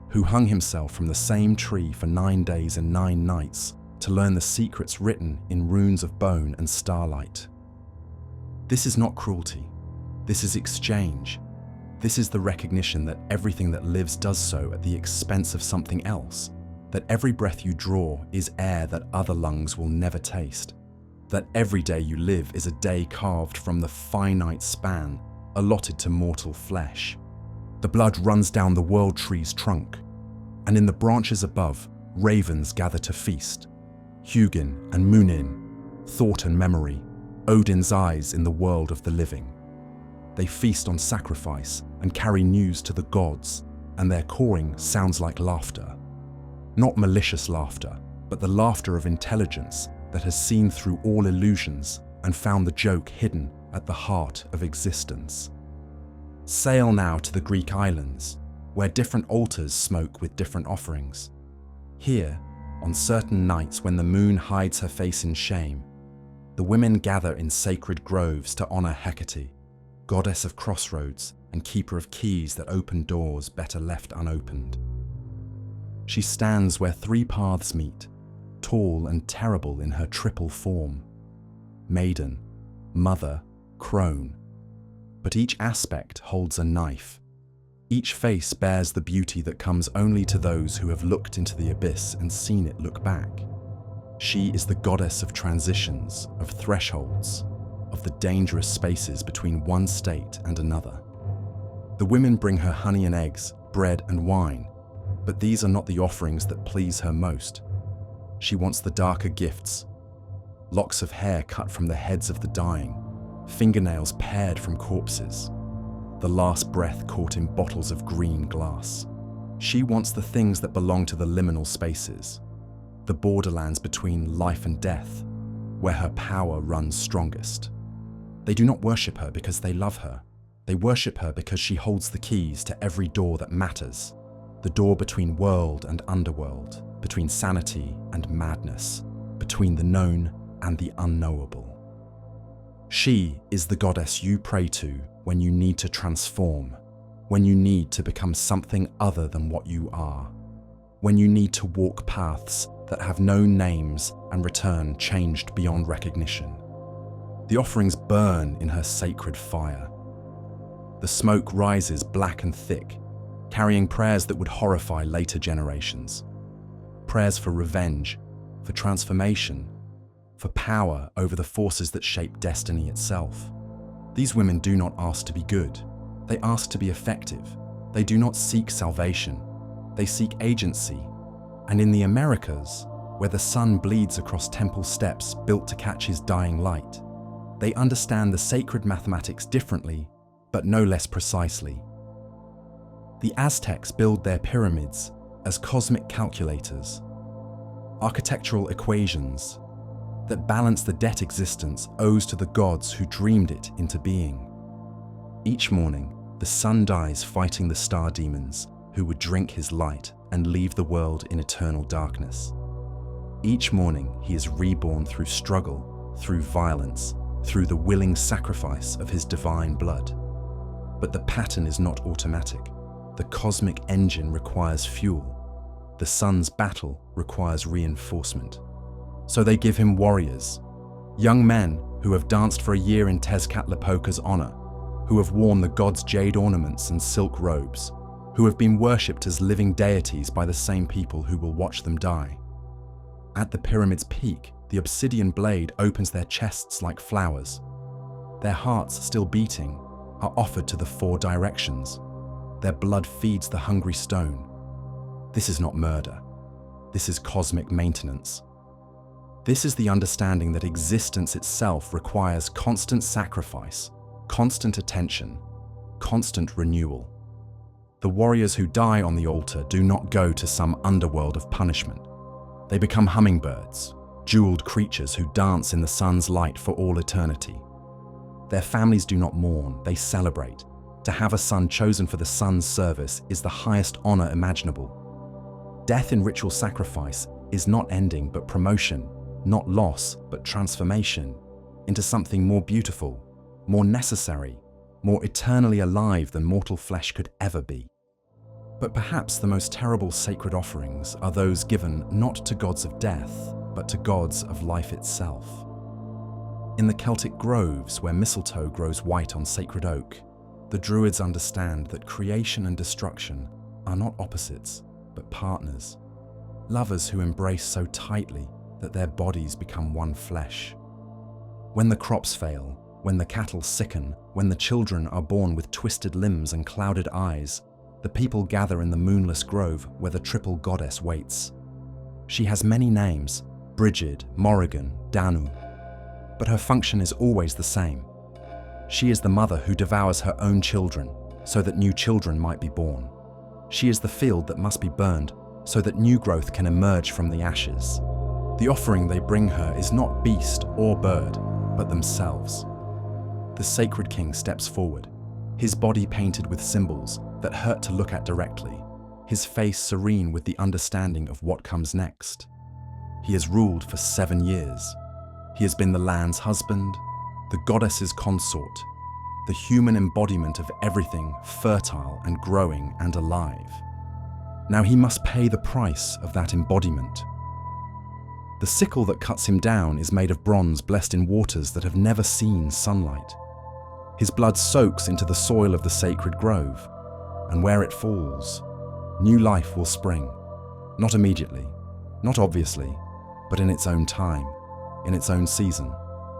who hung himself from the same tree for 9 days and 9 nights to learn the secrets written in runes of bone and starlight. This is not cruelty. This is exchange. This is the recognition that everything that lives does so at the expense of something else, that every breath you draw is air that other lungs will never taste, that every day you live is a day carved from the finite span allotted to mortal flesh. The blood runs down the world tree's trunk, and in the branches above, ravens gather to feast. Hugin and Munin, thought and memory, Odin's eyes in the world of the living. They feast on sacrifice and carry news to the gods, and their cawing sounds like laughter. Not malicious laughter, but the laughter of intelligence that has seen through all illusions and found the joke hidden at the heart of existence. Sail now to the Greek islands, where different altars smoke with different offerings. Here, on certain nights when the moon hides her face in shame, the women gather in sacred groves to honor Hecate, goddess of crossroads and keeper of keys that open doors better left unopened. She stands where 3 paths meet, tall and terrible in her triple form: maiden, mother, crone. But each aspect holds a knife. Each face bears the beauty that comes only to those who have looked into the abyss and seen it look back. She is the goddess of transitions, of thresholds, of the dangerous spaces between one state and another. The women bring her honey and eggs, bread and wine, but these are not the offerings that please her most. She wants the darker gifts: locks of hair cut from the heads of the dying, fingernails pared from corpses, the last breath caught in bottles of green glass. She wants the things that belong to the liminal spaces, the borderlands between life and death, where her power runs strongest. They do not worship her because they love her. They worship her because she holds the keys to every door that matters, the door between world and underworld, between sanity and madness, between the known and the unknowable. She is the goddess you pray to when you need to transform, when you need to become something other than what you are, when you need to walk paths that have no names and return changed beyond recognition. The offerings burn in her sacred fire. The smoke rises black and thick, carrying prayers that would horrify later generations. Prayers for revenge, for transformation, for power over the forces that shape destiny itself. These women do not ask to be good. They ask to be effective. They do not seek salvation. They seek agency. And in the Americas, where the sun bleeds across temple steps built to catch his dying light, they understand the sacred mathematics differently, but no less precisely. The Aztecs build their pyramids as cosmic calculators, architectural equations that balance the debt existence owes to the gods who dreamed it into being. Each morning, the sun dies fighting the star demons who would drink his light and leave the world in eternal darkness. Each morning, he is reborn through struggle, through violence, through the willing sacrifice of his divine blood. But the pattern is not automatic. The cosmic engine requires fuel. The sun's battle requires reinforcement. So they give him warriors, young men who have danced for a year in Tezcatlipoca's honor, who have worn the god's jade ornaments and silk robes, who have been worshipped as living deities by the same people who will watch them die. At the pyramid's peak, the obsidian blade opens their chests like flowers. Their hearts, still beating, are offered to the four directions. Their blood feeds the hungry stone. This is not murder. This is cosmic maintenance. This is the understanding that existence itself requires constant sacrifice, constant attention, constant renewal. The warriors who die on the altar do not go to some underworld of punishment. They become hummingbirds, jeweled creatures who dance in the sun's light for all eternity. Their families do not mourn, they celebrate. To have a son chosen for the sun's service is the highest honor imaginable. Death in ritual sacrifice is not ending but promotion, not loss but transformation into something more beautiful, more necessary, more eternally alive than mortal flesh could ever be. But perhaps the most terrible sacred offerings are those given not to gods of death, but to gods of life itself. In the Celtic groves where mistletoe grows white on sacred oak, the Druids understand that creation and destruction are not opposites, but partners. Lovers who embrace so tightly that their bodies become one flesh. When the crops fail, when the cattle sicken, when the children are born with twisted limbs and clouded eyes, the people gather in the moonless grove where the triple goddess waits. She has many names, Brigid, Morrigan, Danu, but her function is always the same. She is the mother who devours her own children so that new children might be born. She is the field that must be burned so that new growth can emerge from the ashes. The offering they bring her is not beast or bird, but themselves. The sacred king steps forward, his body painted with symbols that hurt to look at directly, his face serene with the understanding of what comes next. He has ruled for 7 years. He has been the land's husband, the goddess's consort, the human embodiment of everything fertile and growing and alive. Now he must pay the price of that embodiment. The sickle that cuts him down is made of bronze blessed in waters that have never seen sunlight. His blood soaks into the soil of the sacred grove, and where it falls, new life will spring, not immediately, not obviously, but in its own time, in its own season,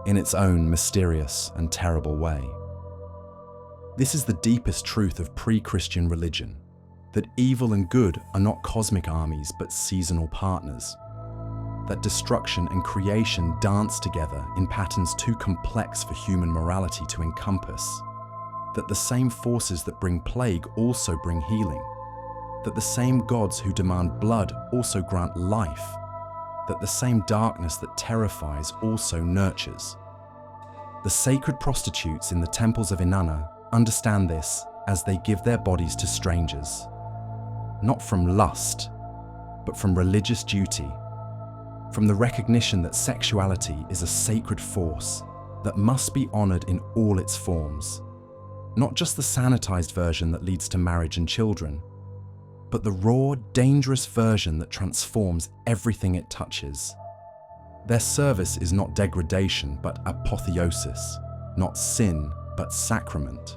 in its own mysterious and terrible way. This is the deepest truth of pre-Christian religion, that evil and good are not cosmic armies but seasonal partners, that destruction and creation dance together in patterns too complex for human morality to encompass, that the same forces that bring plague also bring healing, that the same gods who demand blood also grant life, that the same darkness that terrifies also nurtures. The sacred prostitutes in the temples of Inanna understand this as they give their bodies to strangers, not from lust, but from religious duty, from the recognition that sexuality is a sacred force that must be honored in all its forms, not just the sanitized version that leads to marriage and children, but the raw, dangerous version that transforms everything it touches. Their service is not degradation, but apotheosis, not sin, but sacrament.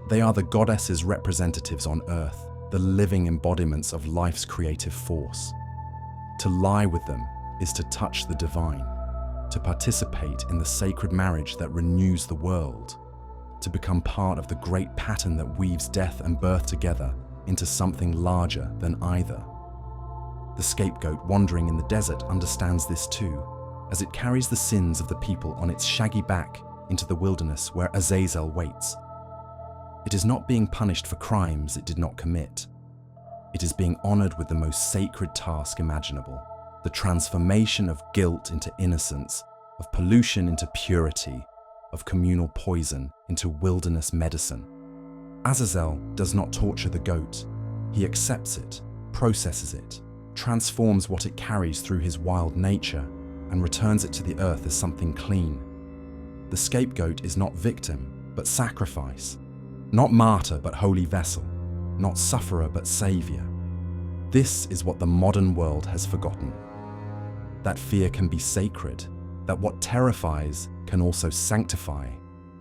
They are the goddesses' representatives on earth, the living embodiments of life's creative force. To lie with them is to touch the divine, to participate in the sacred marriage that renews the world, to become part of the great pattern that weaves death and birth together into something larger than either. The scapegoat wandering in the desert understands this too, as it carries the sins of the people on its shaggy back into the wilderness where Azazel waits. It is not being punished for crimes it did not commit. It is being honored with the most sacred task imaginable, the transformation of guilt into innocence, of pollution into purity, of communal poison into wilderness medicine. Azazel does not torture the goat. He accepts it, processes it, transforms what it carries through his wild nature, and returns it to the earth as something clean. The scapegoat is not victim, but sacrifice, not martyr, but holy vessel, not sufferer, but savior. This is what the modern world has forgotten. That fear can be sacred, that what terrifies can also sanctify,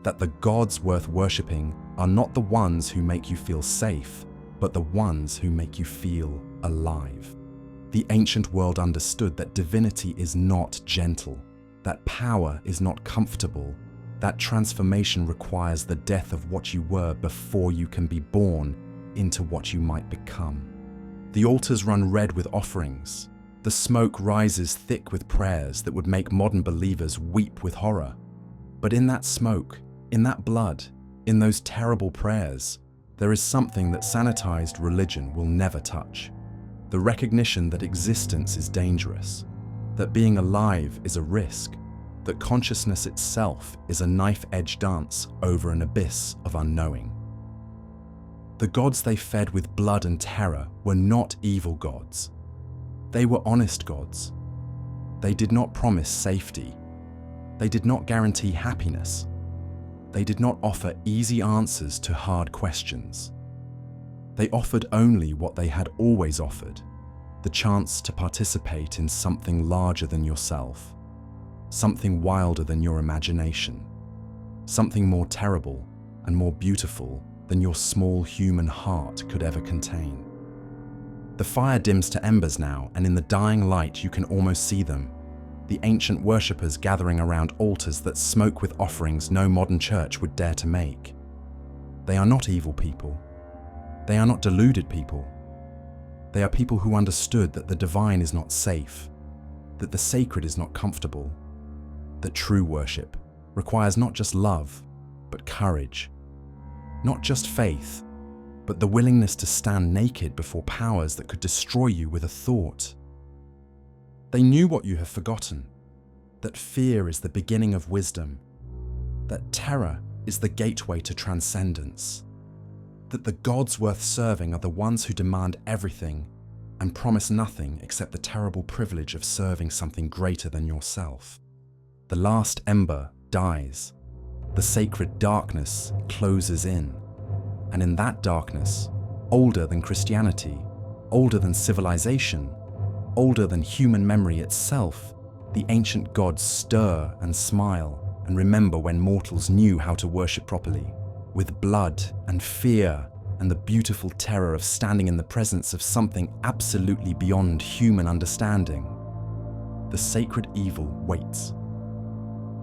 that the gods worth worshipping are not the ones who make you feel safe, but the ones who make you feel alive. The ancient world understood that divinity is not gentle, that power is not comfortable, that transformation requires the death of what you were before you can be born into what you might become. The altars run red with offerings. The smoke rises thick with prayers that would make modern believers weep with horror. But in that smoke, in that blood, in those terrible prayers, there is something that sanitized religion will never touch. The recognition that existence is dangerous, that being alive is a risk, that consciousness itself is a knife-edge dance over an abyss of unknowing. The gods they fed with blood and terror were not evil gods. They were honest gods. They did not promise safety. They did not guarantee happiness. They did not offer easy answers to hard questions. They offered only what they had always offered, the chance to participate in something larger than yourself, something wilder than your imagination, something more terrible and more beautiful than your small human heart could ever contain. The fire dims to embers now, and in the dying light you can almost see them, the ancient worshippers gathering around altars that smoke with offerings no modern church would dare to make. They are not evil people. They are not deluded people. They are people who understood that the divine is not safe, that the sacred is not comfortable, that true worship requires not just love, but courage, not just faith, but the willingness to stand naked before powers that could destroy you with a thought. They knew what you have forgotten, that fear is the beginning of wisdom, that terror is the gateway to transcendence, that the gods worth serving are the ones who demand everything and promise nothing except the terrible privilege of serving something greater than yourself. The last ember dies, the sacred darkness closes in, and in that darkness, older than Christianity, older than civilization, older than human memory itself, the ancient gods stir and smile and remember when mortals knew how to worship properly, with blood and fear and the beautiful terror of standing in the presence of something absolutely beyond human understanding. The sacred evil waits.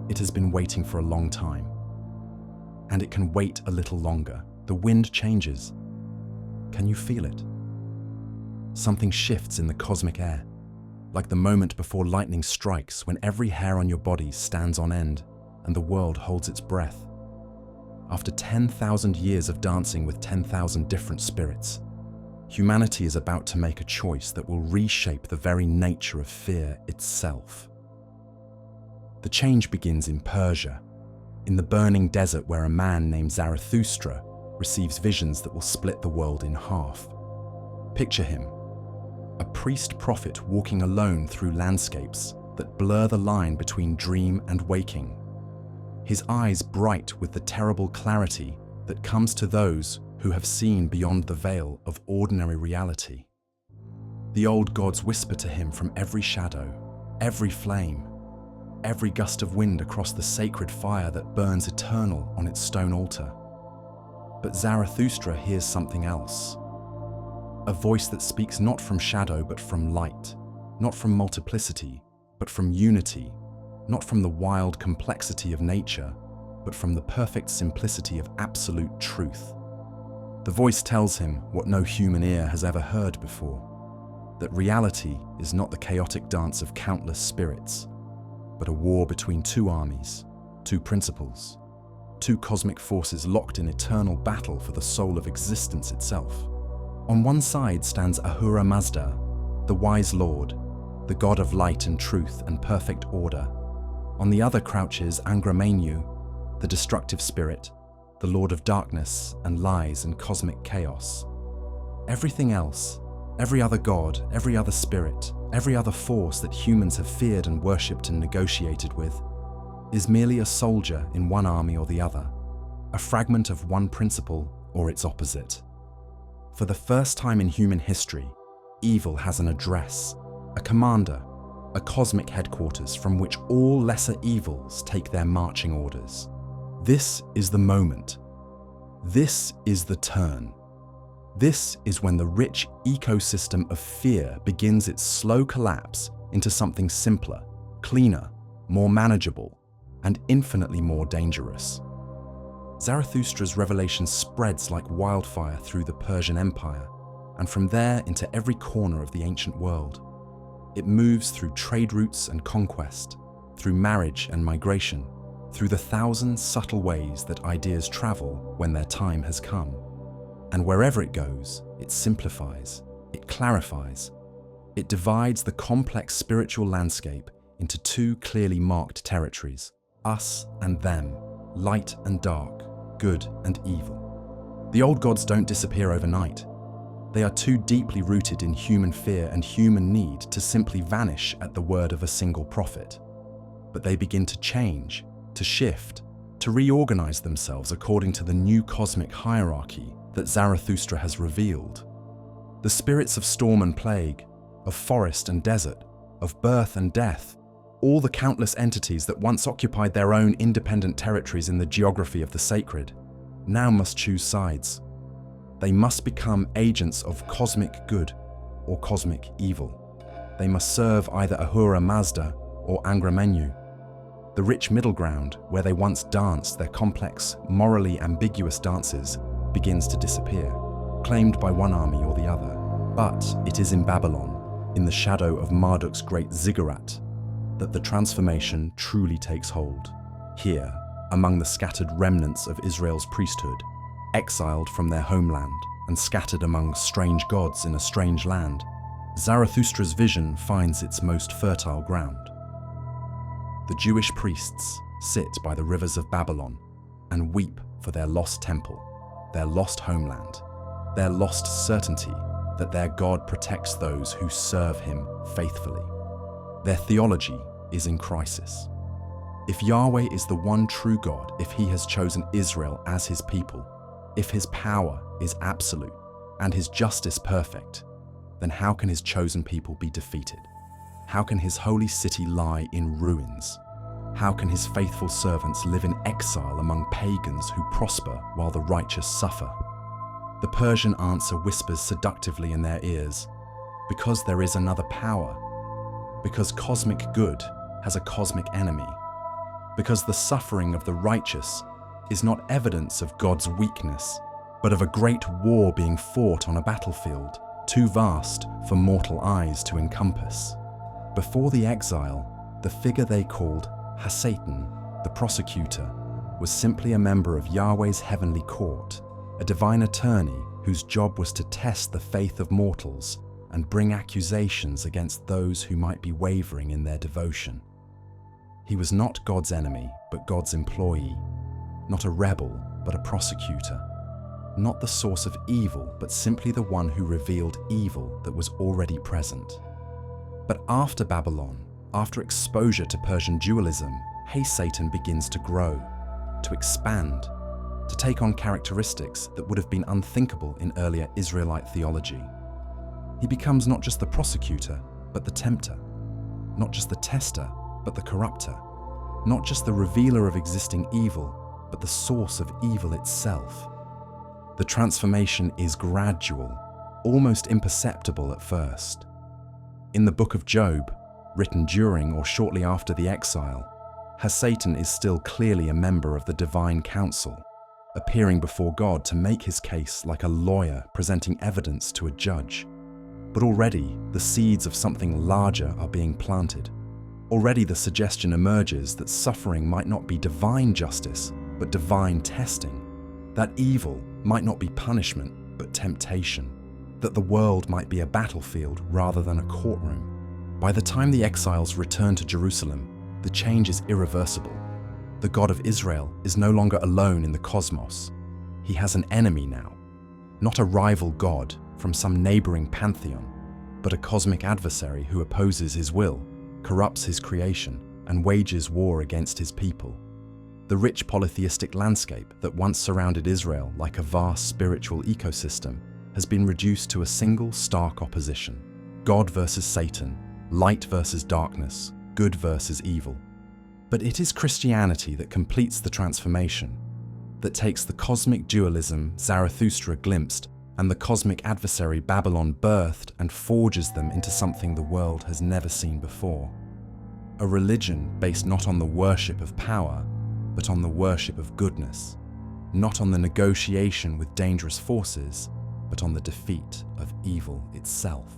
It has been waiting for a long time, and it can wait a little longer. The wind changes. Can you feel it? Something shifts in the cosmic air, like the moment before lightning strikes when every hair on your body stands on end and the world holds its breath. After 10,000 years of dancing with 10,000 different spirits, Humanity is about to make a choice that will reshape the very nature of fear itself. The change begins in Persia, in the burning desert where a man named Zarathustra receives visions that will split the world in half. Picture him, a priest-prophet walking alone through landscapes that blur the line between dream and waking. His eyes bright with the terrible clarity that comes to those who have seen beyond the veil of ordinary reality. The old gods whisper to him from every shadow, every flame, every gust of wind across the sacred fire that burns eternal on its stone altar. But Zarathustra hears something else. A voice that speaks not from shadow but from light, not from multiplicity but from unity, not from the wild complexity of nature but from the perfect simplicity of absolute truth. The voice tells him what no human ear has ever heard before, that reality is not the chaotic dance of countless spirits, but a war between two armies, two principles, two cosmic forces locked in eternal battle for the soul of existence itself. On one side stands Ahura Mazda, the wise lord, the god of light and truth and perfect order. On the other crouches Angramenyu, the destructive spirit, the lord of darkness and lies and cosmic chaos. Everything else, every other god, every other spirit, every other force that humans have feared and worshipped and negotiated with, is merely a soldier in one army or the other, a fragment of one principle or its opposite. For the first time in human history, evil has an address, a commander, a cosmic headquarters from which all lesser evils take their marching orders. This is the moment. This is the turn. This is when the rich ecosystem of fear begins its slow collapse into something simpler, cleaner, more manageable, and infinitely more dangerous. Zarathustra's revelation spreads like wildfire through the Persian Empire, and from there into every corner of the ancient world. It moves through trade routes and conquest, through marriage and migration, through the thousand subtle ways that ideas travel when their time has come. And wherever it goes, it simplifies, it clarifies, it divides the complex spiritual landscape into two clearly marked territories, us and them, light and dark, good and evil. The old gods don't disappear overnight. They are too deeply rooted in human fear and human need to simply vanish at the word of a single prophet. But they begin to change, to shift, to reorganize themselves according to the new cosmic hierarchy that Zarathustra has revealed. The spirits of storm and plague, of forest and desert, of birth and death, all the countless entities that once occupied their own independent territories in the geography of the sacred, now must choose sides. They must become agents of cosmic good or cosmic evil. They must serve either Ahura Mazda or Angramenyu. The rich middle ground, where they once danced their complex, morally ambiguous dances, begins to disappear, claimed by one army or the other. But it is in Babylon, in the shadow of Marduk's great ziggurat, that the transformation truly takes hold. Here, among the scattered remnants of Israel's priesthood, exiled from their homeland and scattered among strange gods in a strange land, Zarathustra's vision finds its most fertile ground. The Jewish priests sit by the rivers of Babylon and weep for their lost temple, their lost homeland, their lost certainty that their God protects those who serve him faithfully. Their theology is in crisis. If Yahweh is the one true God, if he has chosen Israel as his people, if his power is absolute and his justice perfect, then how can his chosen people be defeated? How can his holy city lie in ruins? How can his faithful servants live in exile among pagans who prosper while the righteous suffer? The Persian answer whispers seductively in their ears, because there is another power, because cosmic good has a cosmic enemy, because the suffering of the righteous is not evidence of God's weakness, but of a great war being fought on a battlefield, too vast for mortal eyes to encompass. Before the exile, the figure they called Satan, the prosecutor, was simply a member of Yahweh's heavenly court, a divine attorney whose job was to test the faith of mortals and bring accusations against those who might be wavering in their devotion. He was not God's enemy, but God's employee, not a rebel, but a prosecutor, not the source of evil, but simply the one who revealed evil that was already present. But after Babylon, after exposure to Persian dualism, Satan begins to grow, to expand, to take on characteristics that would have been unthinkable in earlier Israelite theology. He becomes not just the prosecutor, but the tempter, not just the tester, but the corrupter, not just the revealer of existing evil, but the source of evil itself. The transformation is gradual, almost imperceptible at first. In the book of Job, written during or shortly after the exile, Satan is still clearly a member of the divine council, appearing before God to make his case like a lawyer presenting evidence to a judge. But already the seeds of something larger are being planted. Already the suggestion emerges that suffering might not be divine justice, but divine testing. That evil might not be punishment, but temptation. That the world might be a battlefield rather than a courtroom. By the time the exiles return to Jerusalem, the change is irreversible. The God of Israel is no longer alone in the cosmos. He has an enemy now. Not a rival God from some neighboring pantheon, but a cosmic adversary who opposes his will, corrupts his creation, and wages war against his people. The rich polytheistic landscape that once surrounded Israel like a vast spiritual ecosystem has been reduced to a single stark opposition. God versus Satan, light versus darkness, good versus evil. But it is Christianity that completes the transformation, that takes the cosmic dualism Zarathustra glimpsed and the cosmic adversary Babylon birthed and forges them into something the world has never seen before. A religion based not on the worship of power, but on the worship of goodness, not on the negotiation with dangerous forces, but on the defeat of evil itself.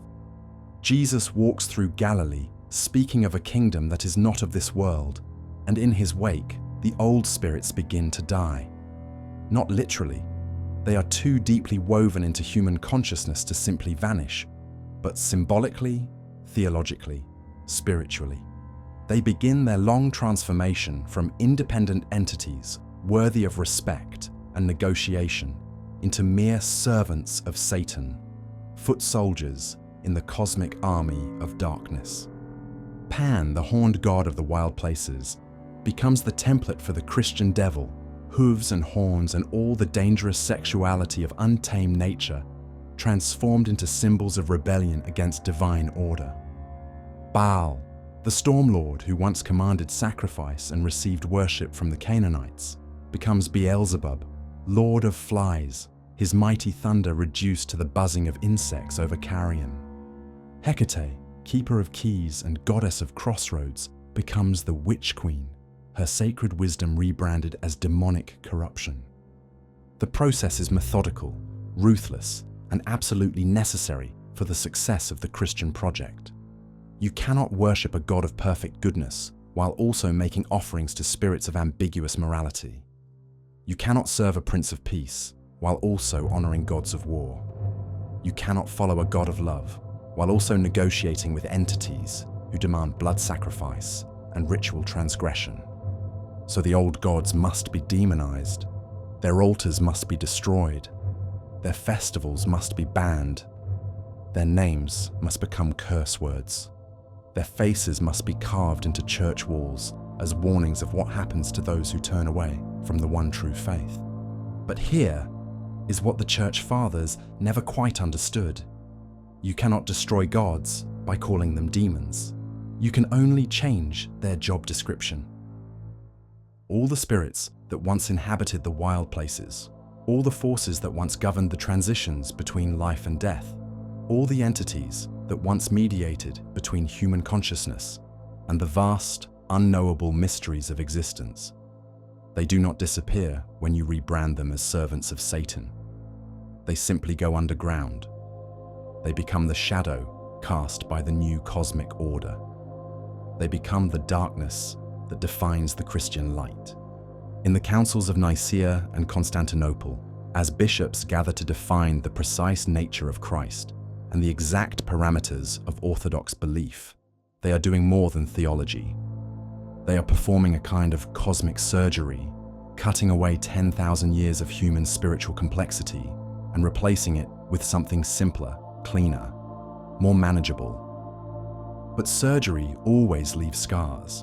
Jesus walks through Galilee, speaking of a kingdom that is not of this world, and in his wake, the old spirits begin to die. Not literally. They are too deeply woven into human consciousness to simply vanish, but symbolically, theologically, spiritually. They begin their long transformation from independent entities worthy of respect and negotiation into mere servants of Satan, foot soldiers in the cosmic army of darkness. Pan, the horned god of the wild places, becomes the template for the Christian devil, hooves and horns and all the dangerous sexuality of untamed nature, transformed into symbols of rebellion against divine order. Baal, the storm lord who once commanded sacrifice and received worship from the Canaanites, becomes Beelzebub, lord of flies, his mighty thunder reduced to the buzzing of insects over carrion. Hecate, keeper of keys and goddess of crossroads, becomes the witch queen, her sacred wisdom rebranded as demonic corruption. The process is methodical, ruthless, and absolutely necessary for the success of the Christian project. You cannot worship a God of perfect goodness while also making offerings to spirits of ambiguous morality. You cannot serve a Prince of Peace while also honoring gods of war. You cannot follow a God of love while also negotiating with entities who demand blood sacrifice and ritual transgression. So the old gods must be demonized, their altars must be destroyed, their festivals must be banned, their names must become curse words, their faces must be carved into church walls as warnings of what happens to those who turn away from the one true faith. But here is what the church fathers never quite understood. You cannot destroy gods by calling them demons. You can only change their job description. All the spirits that once inhabited the wild places, all the forces that once governed the transitions between life and death, all the entities that once mediated between human consciousness and the vast, unknowable mysteries of existence. They do not disappear when you rebrand them as servants of Satan. They simply go underground. They become the shadow cast by the new cosmic order. They become the darkness that defines the Christian light. In the councils of Nicaea and Constantinople, as bishops gather to define the precise nature of Christ and the exact parameters of orthodox belief, they are doing more than theology. They are performing a kind of cosmic surgery, cutting away 10,000 years of human spiritual complexity and replacing it with something simpler, cleaner, more manageable. But surgery always leaves scars.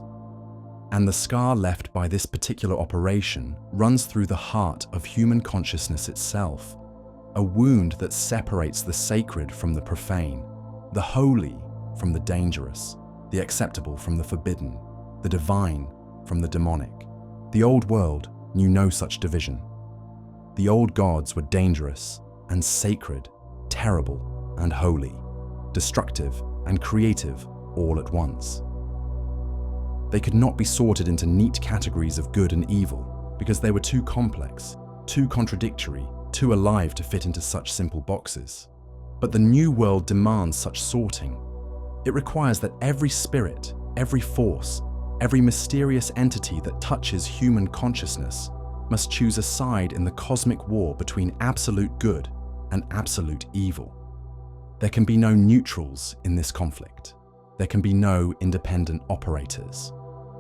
And the scar left by this particular operation runs through the heart of human consciousness itself, a wound that separates the sacred from the profane, the holy from the dangerous, the acceptable from the forbidden, the divine from the demonic. The old world knew no such division. The old gods were dangerous and sacred, terrible and holy, destructive and creative all at once. They could not be sorted into neat categories of good and evil because they were too complex, too contradictory, too alive to fit into such simple boxes. But the new world demands such sorting. It requires that every spirit, every force, every mysterious entity that touches human consciousness must choose a side in the cosmic war between absolute good and absolute evil. There can be no neutrals in this conflict. There can be no independent operators.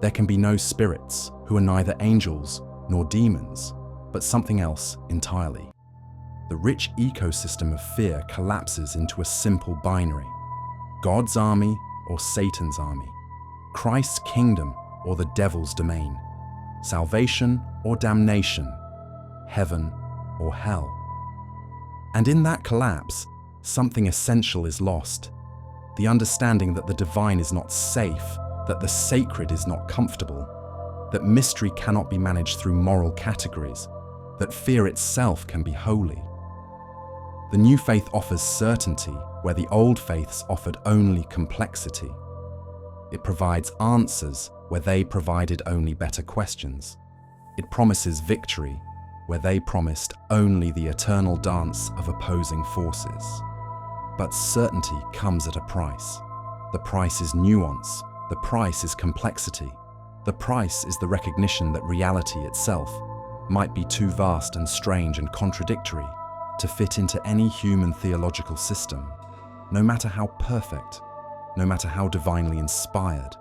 There can be no spirits who are neither angels nor demons, but something else entirely. The rich ecosystem of fear collapses into a simple binary: God's army or Satan's army, Christ's kingdom or the devil's domain, salvation or damnation, heaven or hell. And in that collapse, something essential is lost: the understanding that the divine is not safe, that the sacred is not comfortable, that mystery cannot be managed through moral categories, that fear itself can be holy. The new faith offers certainty where the old faiths offered only complexity. It provides answers where they provided only better questions. It promises victory where they promised only the eternal dance of opposing forces. But certainty comes at a price. The price is nuance. The price is complexity. The price is the recognition that reality itself might be too vast and strange and contradictory to fit into any human theological system, no matter how perfect, no matter how divinely inspired.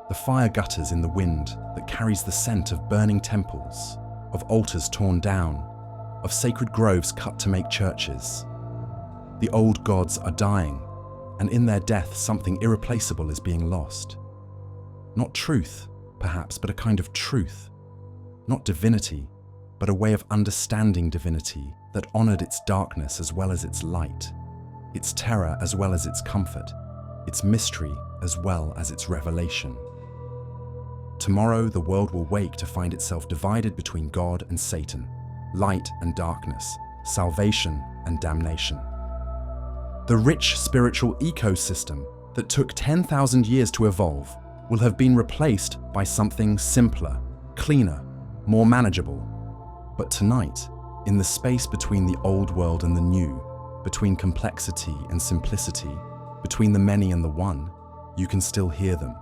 The fire gutters in the wind that carries the scent of burning temples, of altars torn down, of sacred groves cut to make churches. The old gods are dying, and in their death something irreplaceable is being lost. Not truth, perhaps, but a kind of truth. Not divinity, but a way of understanding divinity that honored its darkness as well as its light, its terror as well as its comfort, its mystery as well as its revelation. Tomorrow the world will wake to find itself divided between God and Satan, light and darkness, salvation and damnation. The rich spiritual ecosystem that took 10,000 years to evolve will have been replaced by something simpler, cleaner, more manageable. But tonight, in the space between the old world and the new, between complexity and simplicity, between the many and the one, you can still hear them.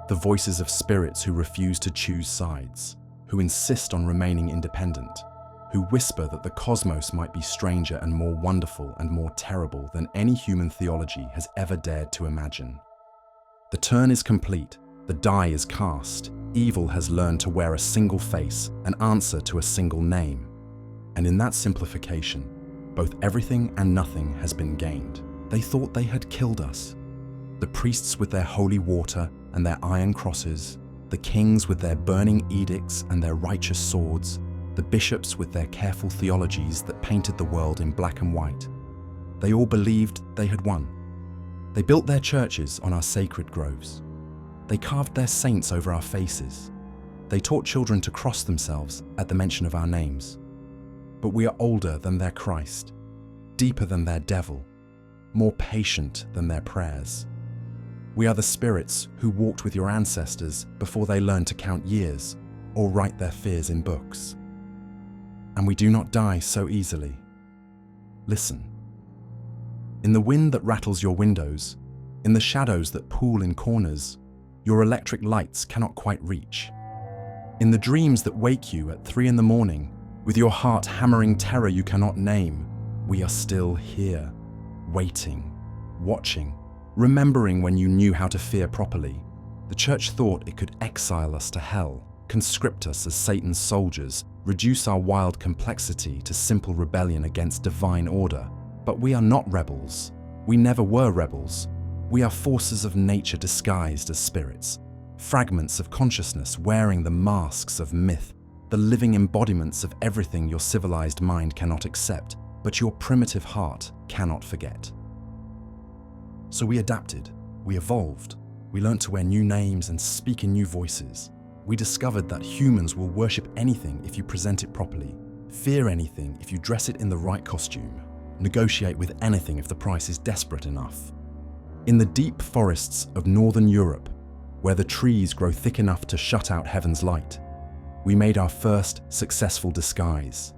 The voices of spirits who refuse to choose sides, who insist on remaining independent, who whisper that the cosmos might be stranger and more wonderful and more terrible than any human theology has ever dared to imagine. The turn is complete, the die is cast, evil has learned to wear a single face, an answer to a single name. And in that simplification, both everything and nothing has been gained. They thought they had killed us. The priests with their holy water and their iron crosses, the kings with their burning edicts and their righteous swords, the bishops with their careful theologies that painted the world in black and white. They all believed they had won. They built their churches on our sacred groves. They carved their saints over our faces. They taught children to cross themselves at the mention of our names. But we are older than their Christ, deeper than their devil, more patient than their prayers. We are the spirits who walked with your ancestors before they learned to count years or write their fears in books. And we do not die so easily. Listen. In the wind that rattles your windows, in the shadows that pool in corners, your electric lights cannot quite reach. In the dreams that wake you at 3 in the morning, With your heart hammering terror you cannot name, we are still here, waiting, watching, remembering when you knew how to fear properly. The church thought it could exile us to hell, conscript us as Satan's soldiers, reduce our wild complexity to simple rebellion against divine order. But we are not rebels. We never were rebels. We are forces of nature disguised as spirits, fragments of consciousness wearing the masks of myth, the living embodiments of everything your civilized mind cannot accept, but your primitive heart cannot forget. So we adapted, we evolved, we learned to wear new names and speak in new voices. We discovered that humans will worship anything if you present it properly, fear anything if you dress it in the right costume, negotiate with anything if the price is desperate enough. In the deep forests of northern Europe, where the trees grow thick enough to shut out heaven's light, we made our first successful disguise.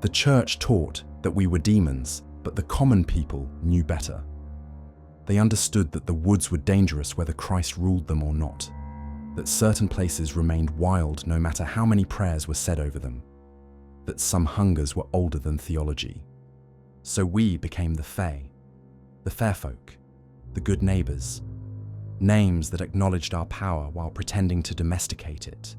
The church taught that we were demons, but the common people knew better. They understood that the woods were dangerous whether Christ ruled them or not, that certain places remained wild no matter how many prayers were said over them, that some hungers were older than theology. So we became the Fae, the fair folk, the good neighbors, names that acknowledged our power while pretending to domesticate it,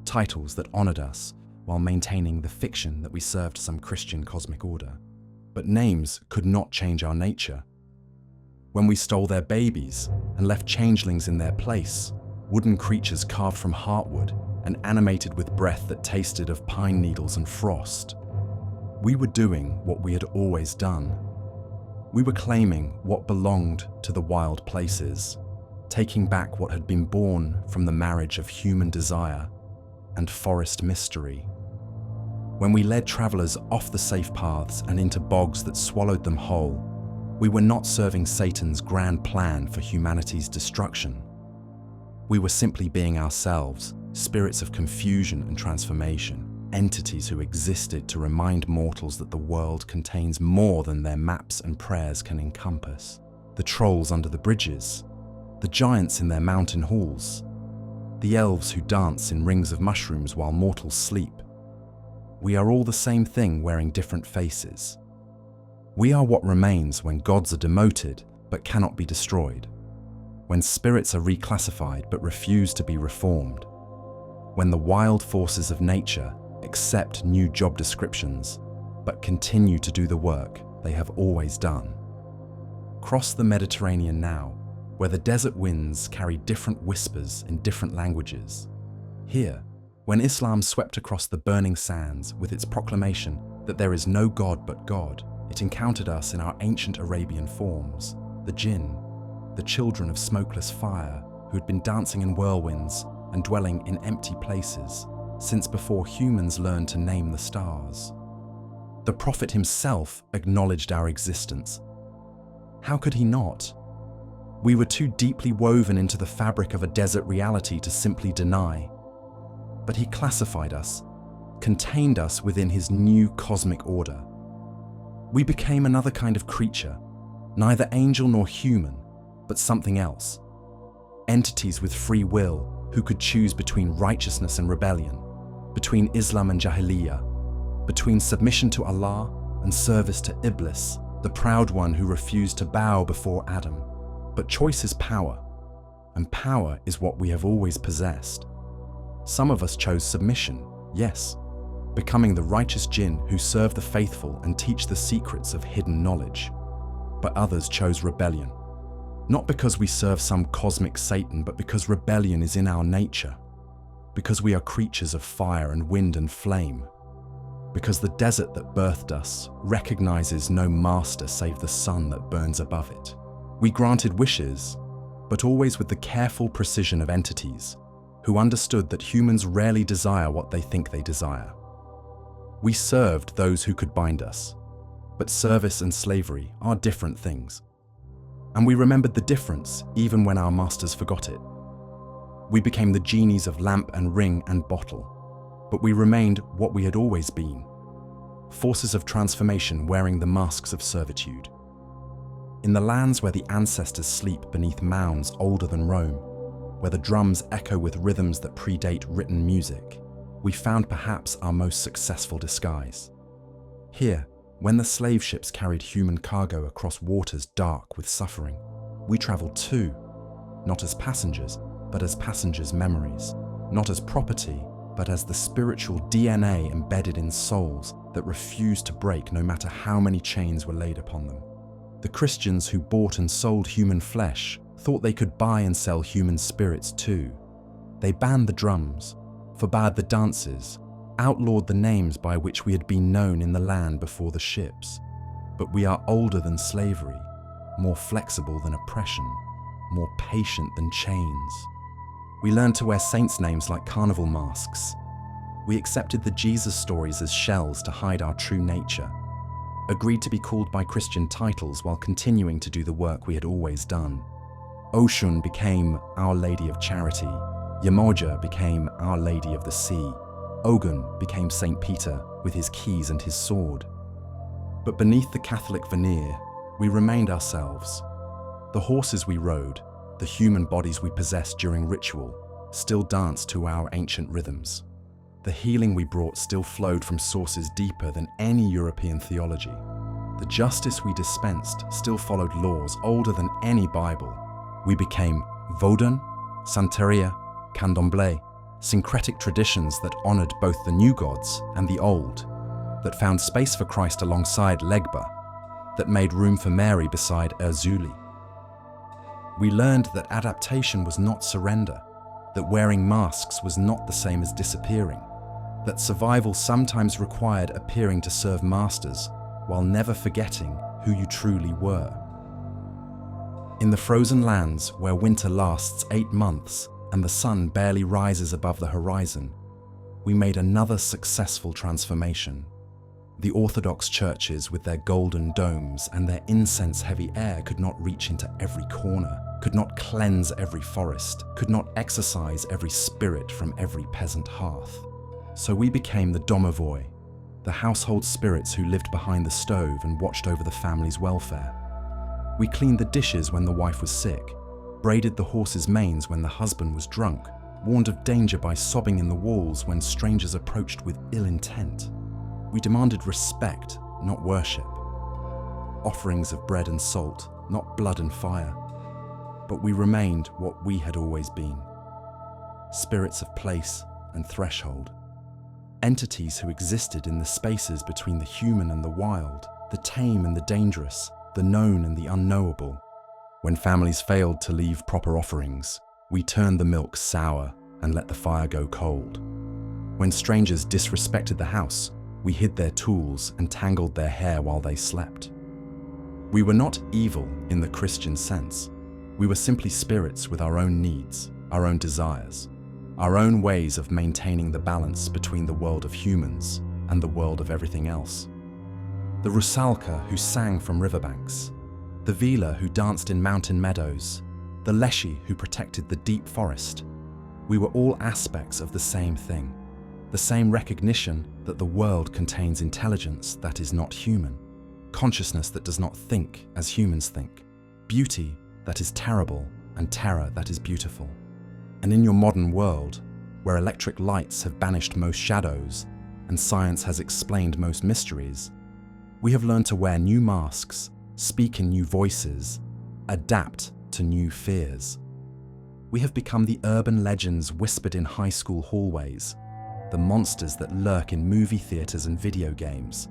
titles that honored us while maintaining the fiction that we served some Christian cosmic order. But names could not change our nature. When we stole their babies and left changelings in their place, wooden creatures carved from heartwood and animated with breath that tasted of pine needles and frost, we were doing what we had always done. We were claiming what belonged to the wild places, taking back what had been born from the marriage of human desire and forest mystery. When we led travelers off the safe paths and into bogs that swallowed them whole, we were not serving Satan's grand plan for humanity's destruction. We were simply being ourselves, spirits of confusion and transformation, entities who existed to remind mortals that the world contains more than their maps and prayers can encompass. The trolls under the bridges, the giants in their mountain halls, the elves who dance in rings of mushrooms while mortals sleep. We are all the same thing wearing different faces. We are what remains when gods are demoted but cannot be destroyed, when spirits are reclassified but refuse to be reformed, when the wild forces of nature accept new job descriptions but continue to do the work they have always done. Cross the Mediterranean now, where the desert winds carry different whispers in different languages. Here, when Islam swept across the burning sands with its proclamation that there is no God but God, it encountered us in our ancient Arabian forms, the jinn, the children of smokeless fire who had been dancing in whirlwinds and dwelling in empty places since before humans learned to name the stars. The Prophet himself acknowledged our existence. How could he not? We were too deeply woven into the fabric of a desert reality to simply deny. But he classified us, contained us within his new cosmic order. We became another kind of creature, neither angel nor human, but something else. Entities with free will who could choose between righteousness and rebellion, between Islam and Jahiliyyah, between submission to Allah and service to Iblis, the proud one who refused to bow before Adam. But choice is power, and power is what we have always possessed. Some of us chose submission, yes, becoming the righteous jinn who serve the faithful and teach the secrets of hidden knowledge. But others chose rebellion, not because we serve some cosmic Satan, but because rebellion is in our nature, because we are creatures of fire and wind and flame, because the desert that birthed us recognizes no master save the sun that burns above it. We granted wishes, but always with the careful precision of entities who understood that humans rarely desire what they think they desire. We served those who could bind us, but service and slavery are different things. And we remembered the difference even when our masters forgot it. We became the genies of lamp and ring and bottle, but we remained what we had always been, forces of transformation wearing the masks of servitude. In the lands where the ancestors sleep beneath mounds older than Rome, where the drums echo with rhythms that predate written music, we found perhaps our most successful disguise. Here, when the slave ships carried human cargo across waters dark with suffering, we traveled too, not as passengers, but as passengers' memories, not as property, but as the spiritual DNA embedded in souls that refused to break no matter how many chains were laid upon them. The Christians who bought and sold human flesh thought they could buy and sell human spirits too. They banned the drums, forbade the dances, outlawed the names by which we had been known in the land before the ships. But we are older than slavery, more flexible than oppression, more patient than chains. We learned to wear saints' names like carnival masks. We accepted the Jesus stories as shells to hide our true nature, agreed to be called by Christian titles while continuing to do the work we had always done. Oshun became Our Lady of Charity, Yemoja became Our Lady of the Sea, Ogun became Saint Peter with his keys and his sword. But beneath the Catholic veneer, we remained ourselves. The horses we rode, the human bodies we possessed during ritual, still danced to our ancient rhythms. The healing we brought still flowed from sources deeper than any European theology. The justice we dispensed still followed laws older than any Bible. We became Vodun, Santeria, Candomblé, syncretic traditions that honored both the new gods and the old, that found space for Christ alongside Legba, that made room for Mary beside Erzuli. We learned that adaptation was not surrender, that wearing masks was not the same as disappearing, that survival sometimes required appearing to serve masters while never forgetting who you truly were. In the frozen lands where winter lasts 8 months and the sun barely rises above the horizon, we made another successful transformation. The Orthodox churches with their golden domes and their incense-heavy air could not reach into every corner, could not cleanse every forest, could not exorcise every spirit from every peasant hearth. So we became the domovoi, the household spirits who lived behind the stove and watched over the family's welfare. We cleaned the dishes when the wife was sick, braided the horses' manes when the husband was drunk, warned of danger by sobbing in the walls when strangers approached with ill intent. We demanded respect, not worship. Offerings of bread and salt, not blood and fire. But we remained what we had always been. Spirits of place and threshold. Entities who existed in the spaces between the human and the wild, the tame and the dangerous, the known and the unknowable. When families failed to leave proper offerings, we turned the milk sour and let the fire go cold. When strangers disrespected the house, we hid their tools and tangled their hair while they slept. We were not evil in the Christian sense. We were simply spirits with our own needs, our own desires, our own ways of maintaining the balance between the world of humans and the world of everything else. The Rusalka who sang from riverbanks, the Vila who danced in mountain meadows, the Leshy who protected the deep forest. We were all aspects of the same thing, the same recognition that the world contains intelligence that is not human, consciousness that does not think as humans think, beauty that is terrible and terror that is beautiful. And in your modern world, where electric lights have banished most shadows and science has explained most mysteries, we have learned to wear new masks, speak in new voices, adapt to new fears. We have become the urban legends whispered in high school hallways, the monsters that lurk in movie theaters and video games,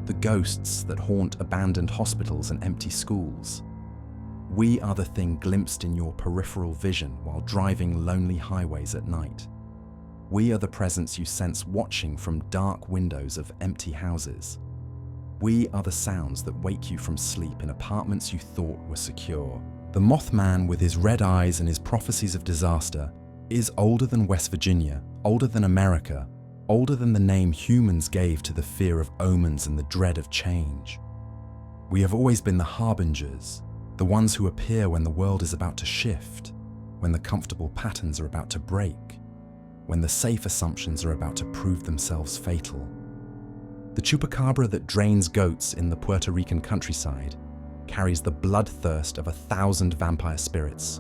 the ghosts that haunt abandoned hospitals and empty schools. We are the thing glimpsed in your peripheral vision while driving lonely highways at night. We are the presence you sense watching from dark windows of empty houses. We are the sounds that wake you from sleep in apartments you thought were secure. The Mothman with his red eyes and his prophecies of disaster is older than West Virginia, older than America, older than the name humans gave to the fear of omens and the dread of change. We have always been the harbingers, the ones who appear when the world is about to shift, when the comfortable patterns are about to break, when the safe assumptions are about to prove themselves fatal. The chupacabra that drains goats in the Puerto Rican countryside carries the bloodthirst of 1,000 vampire spirits,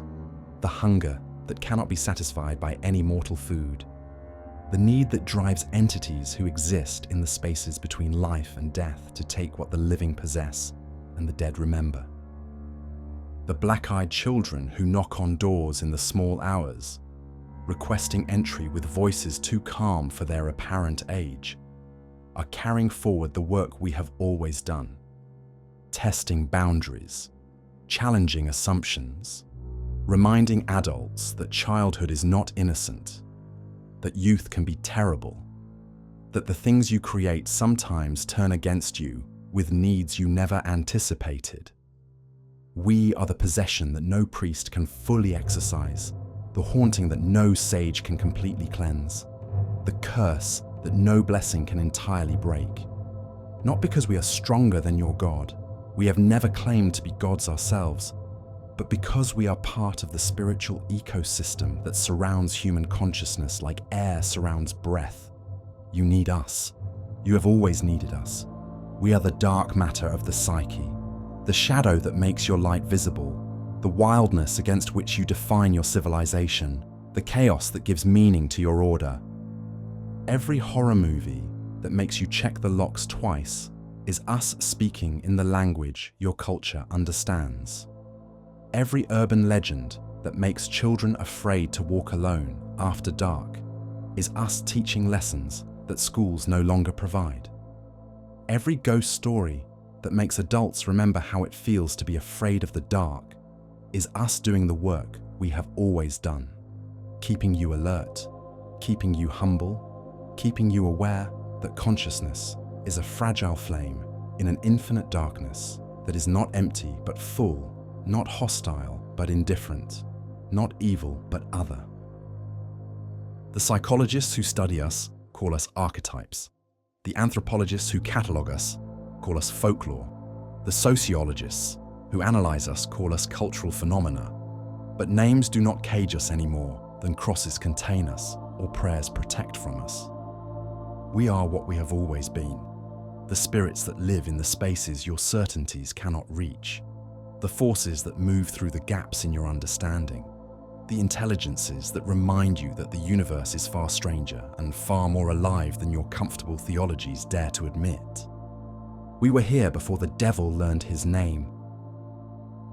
the hunger that cannot be satisfied by any mortal food. the need that drives entities who exist in the spaces between life and death to take what the living possess and the dead remember. The black-eyed children who knock on doors in the small hours, requesting entry with voices too calm for their apparent age, are carrying forward the work we have always done, testing boundaries, challenging assumptions, reminding adults that childhood is not innocent, that youth can be terrible, that the things you create sometimes turn against you with needs you never anticipated. We are the possession that no priest can fully exorcise, the haunting that no sage can completely cleanse, the curse that no blessing can entirely break. Not because we are stronger than your God, we have never claimed to be gods ourselves, but because we are part of the spiritual ecosystem that surrounds human consciousness like air surrounds breath. You need us. You have always needed us. We are the dark matter of the psyche, the shadow that makes your light visible, the wildness against which you define your civilization, the chaos that gives meaning to your order. Every horror movie that makes you check the locks twice is us speaking in the language your culture understands. Every urban legend that makes children afraid to walk alone after dark is us teaching lessons that schools no longer provide. Every ghost story that makes adults remember how it feels to be afraid of the dark is us doing the work we have always done, keeping you alert, keeping you humble, keeping you aware that consciousness is a fragile flame in an infinite darkness that is not empty but full, not hostile but indifferent, not evil but other. The psychologists who study us call us archetypes. The anthropologists who catalogue us call us folklore. The sociologists who analyze us call us cultural phenomena. But names do not cage us any more than crosses contain us or prayers protect from us. We are what we have always been, the spirits that live in the spaces your certainties cannot reach, the forces that move through the gaps in your understanding, the intelligences that remind you that the universe is far stranger and far more alive than your comfortable theologies dare to admit. We were here before the devil learned his name.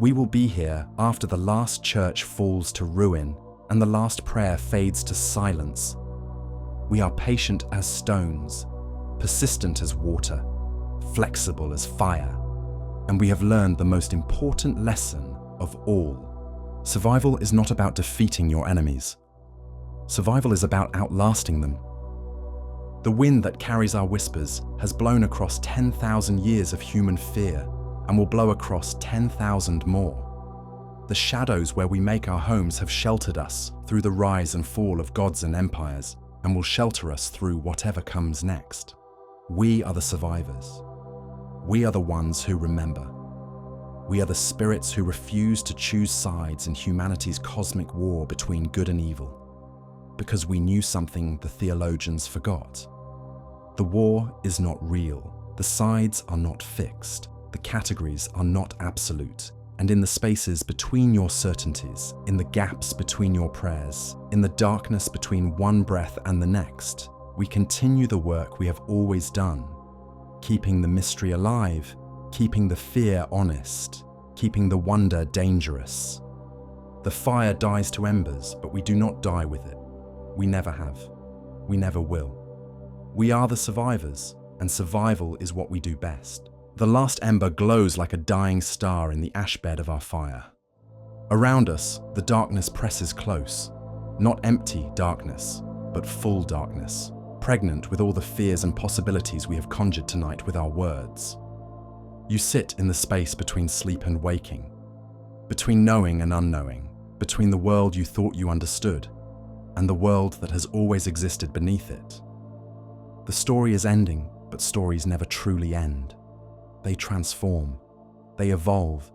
We will be here after the last church falls to ruin and the last prayer fades to silence. We are patient as stones, persistent as water, flexible as fire, and we have learned the most important lesson of all. Survival is not about defeating your enemies. Survival is about outlasting them. The wind that carries our whispers has blown across 10,000 years of human fear and will blow across 10,000 more. The shadows where we make our homes have sheltered us through the rise and fall of gods and empires and will shelter us through whatever comes next. We are the survivors. We are the ones who remember. We are the spirits who refuse to choose sides in humanity's cosmic war between good and evil, because we knew something the theologians forgot. The war is not real. The sides are not fixed. The categories are not absolute. And in the spaces between your certainties, in the gaps between your prayers, in the darkness between one breath and the next, we continue the work we have always done, keeping the mystery alive, keeping the fear honest, keeping the wonder dangerous. The fire dies to embers, but we do not die with it. We never have. We never will. We are the survivors, and survival is what we do best. The last ember glows like a dying star in the ash bed of our fire. Around us, the darkness presses close. Not empty darkness, but full darkness, pregnant with all the fears and possibilities we have conjured tonight with our words. You sit in the space between sleep and waking, between knowing and unknowing, between the world you thought you understood, and the world that has always existed beneath it. The story is ending, but stories never truly end. They transform, they evolve,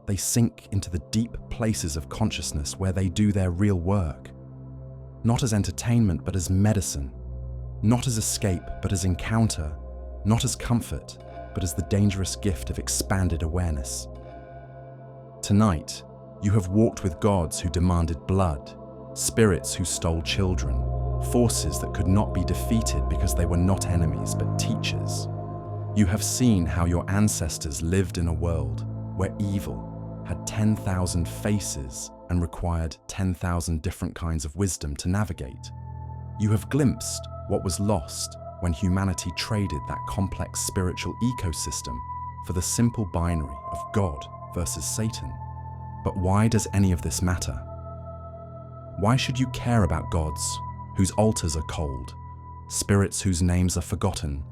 they sink into the deep places of consciousness where they do their real work. Not as entertainment, but as medicine. Not as escape, but as encounter. Not as comfort, but as the dangerous gift of expanded awareness. Tonight, you have walked with gods who demanded blood, spirits who stole children, forces that could not be defeated because they were not enemies but teachers. You have seen how your ancestors lived in a world where evil had 10,000 faces and required 10,000 different kinds of wisdom to navigate. You have glimpsed what was lost when humanity traded that complex spiritual ecosystem for the simple binary of God versus Satan. But why does any of this matter? Why should you care about gods whose altars are cold, spirits whose names are forgotten,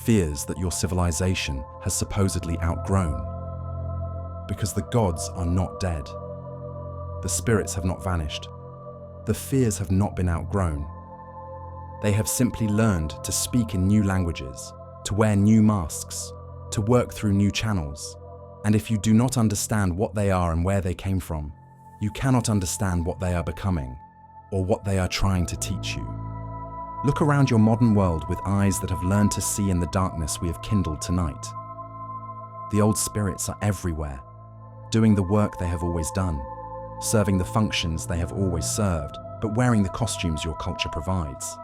fears that your civilization has supposedly outgrown? Because the gods are not dead. The spirits have not vanished. The fears have not been outgrown. They have simply learned to speak in new languages, to wear new masks, to work through new channels. And if you do not understand what they are and where they came from, you cannot understand what they are becoming or what they are trying to teach you. Look around your modern world with eyes that have learned to see in the darkness we have kindled tonight. The old spirits are everywhere, doing the work they have always done, serving the functions they have always served, but wearing the costumes your culture provides.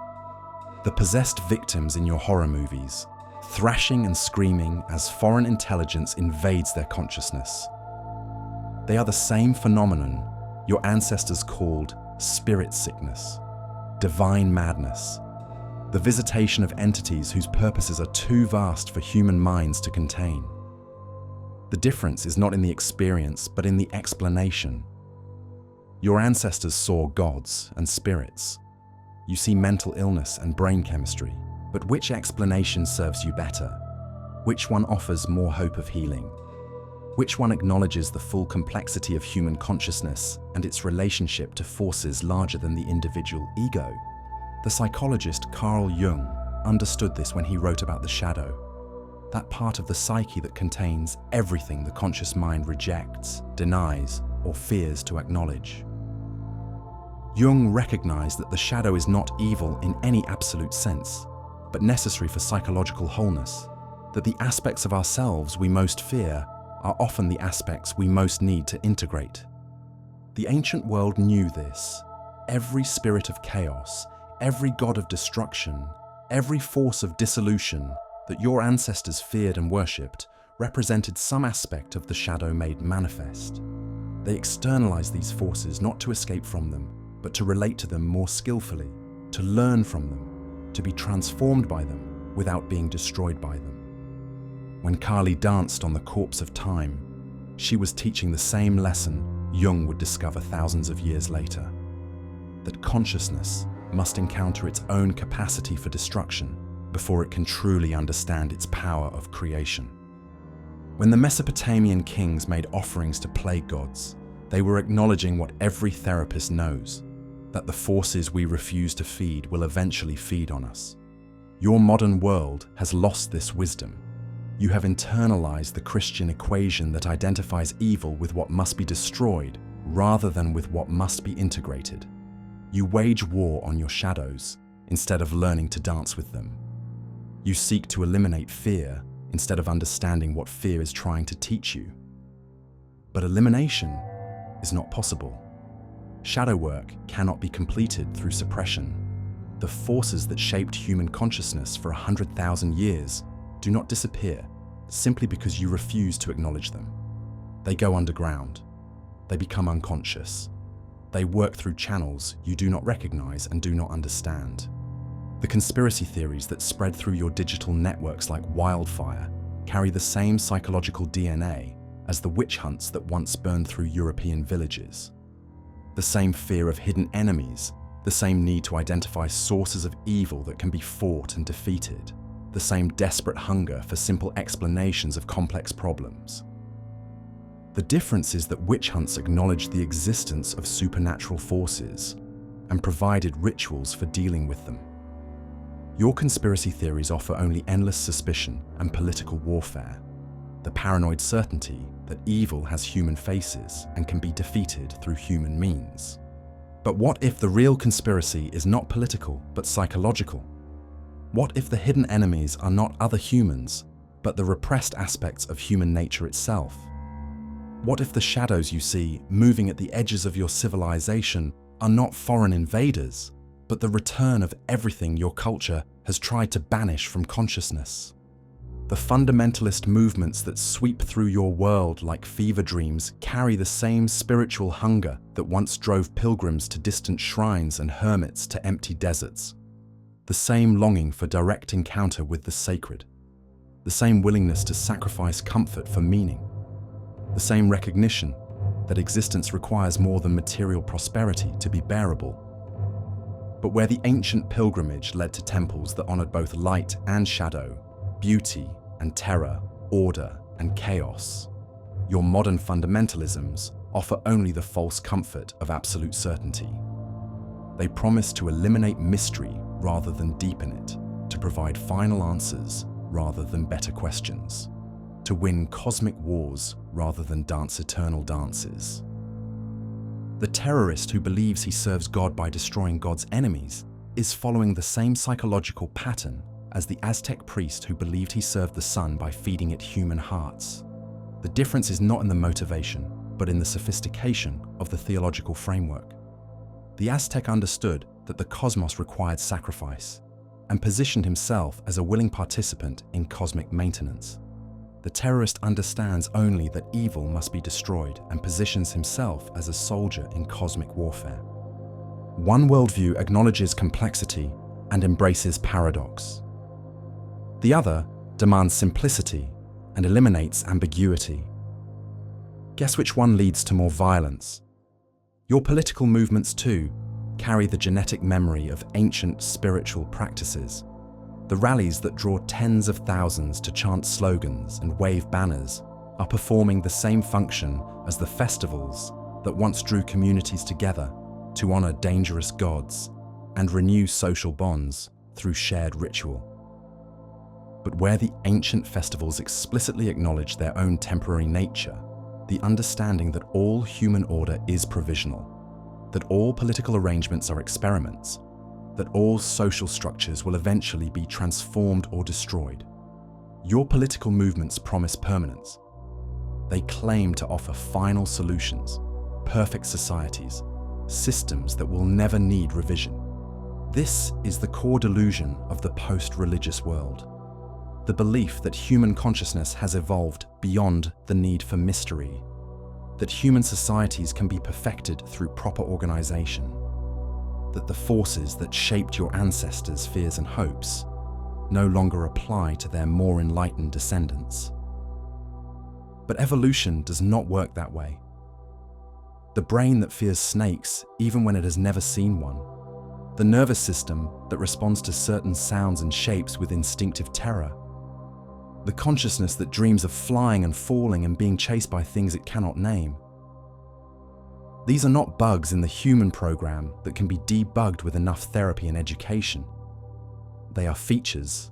The possessed victims in your horror movies, thrashing and screaming as foreign intelligence invades their consciousness. They are the same phenomenon your ancestors called spirit sickness, divine madness, the visitation of entities whose purposes are too vast for human minds to contain. The difference is not in the experience, but in the explanation. Your ancestors saw gods and spirits. You see mental illness and brain chemistry, but which explanation serves you better? Which one offers more hope of healing? Which one acknowledges the full complexity of human consciousness and its relationship to forces larger than the individual ego? The psychologist Carl Jung understood this when he wrote about the shadow, that part of the psyche that contains everything the conscious mind rejects, denies, or fears to acknowledge. Jung recognized that the shadow is not evil in any absolute sense, but necessary for psychological wholeness, that the aspects of ourselves we most fear are often the aspects we most need to integrate. The ancient world knew this. Every spirit of chaos, every god of destruction, every force of dissolution that your ancestors feared and worshipped represented some aspect of the shadow made manifest. They externalized these forces not to escape from them, but to relate to them more skillfully, to learn from them, to be transformed by them without being destroyed by them. When Kali danced on the corpse of time, she was teaching the same lesson Jung would discover thousands of years later, that consciousness must encounter its own capacity for destruction before it can truly understand its power of creation. When the Mesopotamian kings made offerings to plague gods, they were acknowledging what every therapist knows, that the forces we refuse to feed will eventually feed on us. Your modern world has lost this wisdom. You have internalized the Christian equation that identifies evil with what must be destroyed rather than with what must be integrated. You wage war on your shadows instead of learning to dance with them. You seek to eliminate fear instead of understanding what fear is trying to teach you. But elimination is not possible. Shadow work cannot be completed through suppression. The forces that shaped human consciousness for 100,000 years do not disappear simply because you refuse to acknowledge them. They go underground. They become unconscious. They work through channels you do not recognize and do not understand. The conspiracy theories that spread through your digital networks like wildfire carry the same psychological DNA as the witch hunts that once burned through European villages. The same fear of hidden enemies, the same need to identify sources of evil that can be fought and defeated, the same desperate hunger for simple explanations of complex problems. The difference is that witch hunts acknowledged the existence of supernatural forces and provided rituals for dealing with them. Your conspiracy theories offer only endless suspicion and political warfare, the paranoid certainty that evil has human faces and can be defeated through human means. But what if the real conspiracy is not political but psychological? What if the hidden enemies are not other humans, but the repressed aspects of human nature itself? What if the shadows you see moving at the edges of your civilization are not foreign invaders, but the return of everything your culture has tried to banish from consciousness. The fundamentalist movements that sweep through your world like fever dreams carry the same spiritual hunger that once drove pilgrims to distant shrines and hermits to empty deserts. The same longing for direct encounter with the sacred. The same willingness to sacrifice comfort for meaning. The same recognition that existence requires more than material prosperity to be bearable. But where the ancient pilgrimage led to temples that honored both light and shadow, beauty and terror, order and chaos, your modern fundamentalisms offer only the false comfort of absolute certainty. They promise to eliminate mystery rather than deepen it, to provide final answers rather than better questions, to win cosmic wars rather than dance eternal dances. The terrorist who believes he serves God by destroying God's enemies is following the same psychological pattern as the Aztec priest who believed he served the sun by feeding it human hearts. The difference is not in the motivation, but in the sophistication of the theological framework. The Aztec understood that the cosmos required sacrifice and positioned himself as a willing participant in cosmic maintenance. The terrorist understands only that evil must be destroyed and positions himself as a soldier in cosmic warfare. One worldview acknowledges complexity and embraces paradox. The other demands simplicity and eliminates ambiguity. Guess which one leads to more violence? Your political movements, too, carry the genetic memory of ancient spiritual practices. The rallies that draw tens of thousands to chant slogans and wave banners are performing the same function as the festivals that once drew communities together to honor dangerous gods and renew social bonds through shared ritual. But where the ancient festivals explicitly acknowledge their own temporary nature, the understanding that all human order is provisional, that all political arrangements are experiments, that all social structures will eventually be transformed or destroyed. Your political movements promise permanence. They claim to offer final solutions, perfect societies, systems that will never need revision. This is the core delusion of the post-religious world. The belief that human consciousness has evolved beyond the need for mystery, that human societies can be perfected through proper organization, that the forces that shaped your ancestors' fears and hopes no longer apply to their more enlightened descendants. But evolution does not work that way. The brain that fears snakes even when it has never seen one, the nervous system that responds to certain sounds and shapes with instinctive terror, the consciousness that dreams of flying and falling and being chased by things it cannot name. These are not bugs in the human program that can be debugged with enough therapy and education. They are features.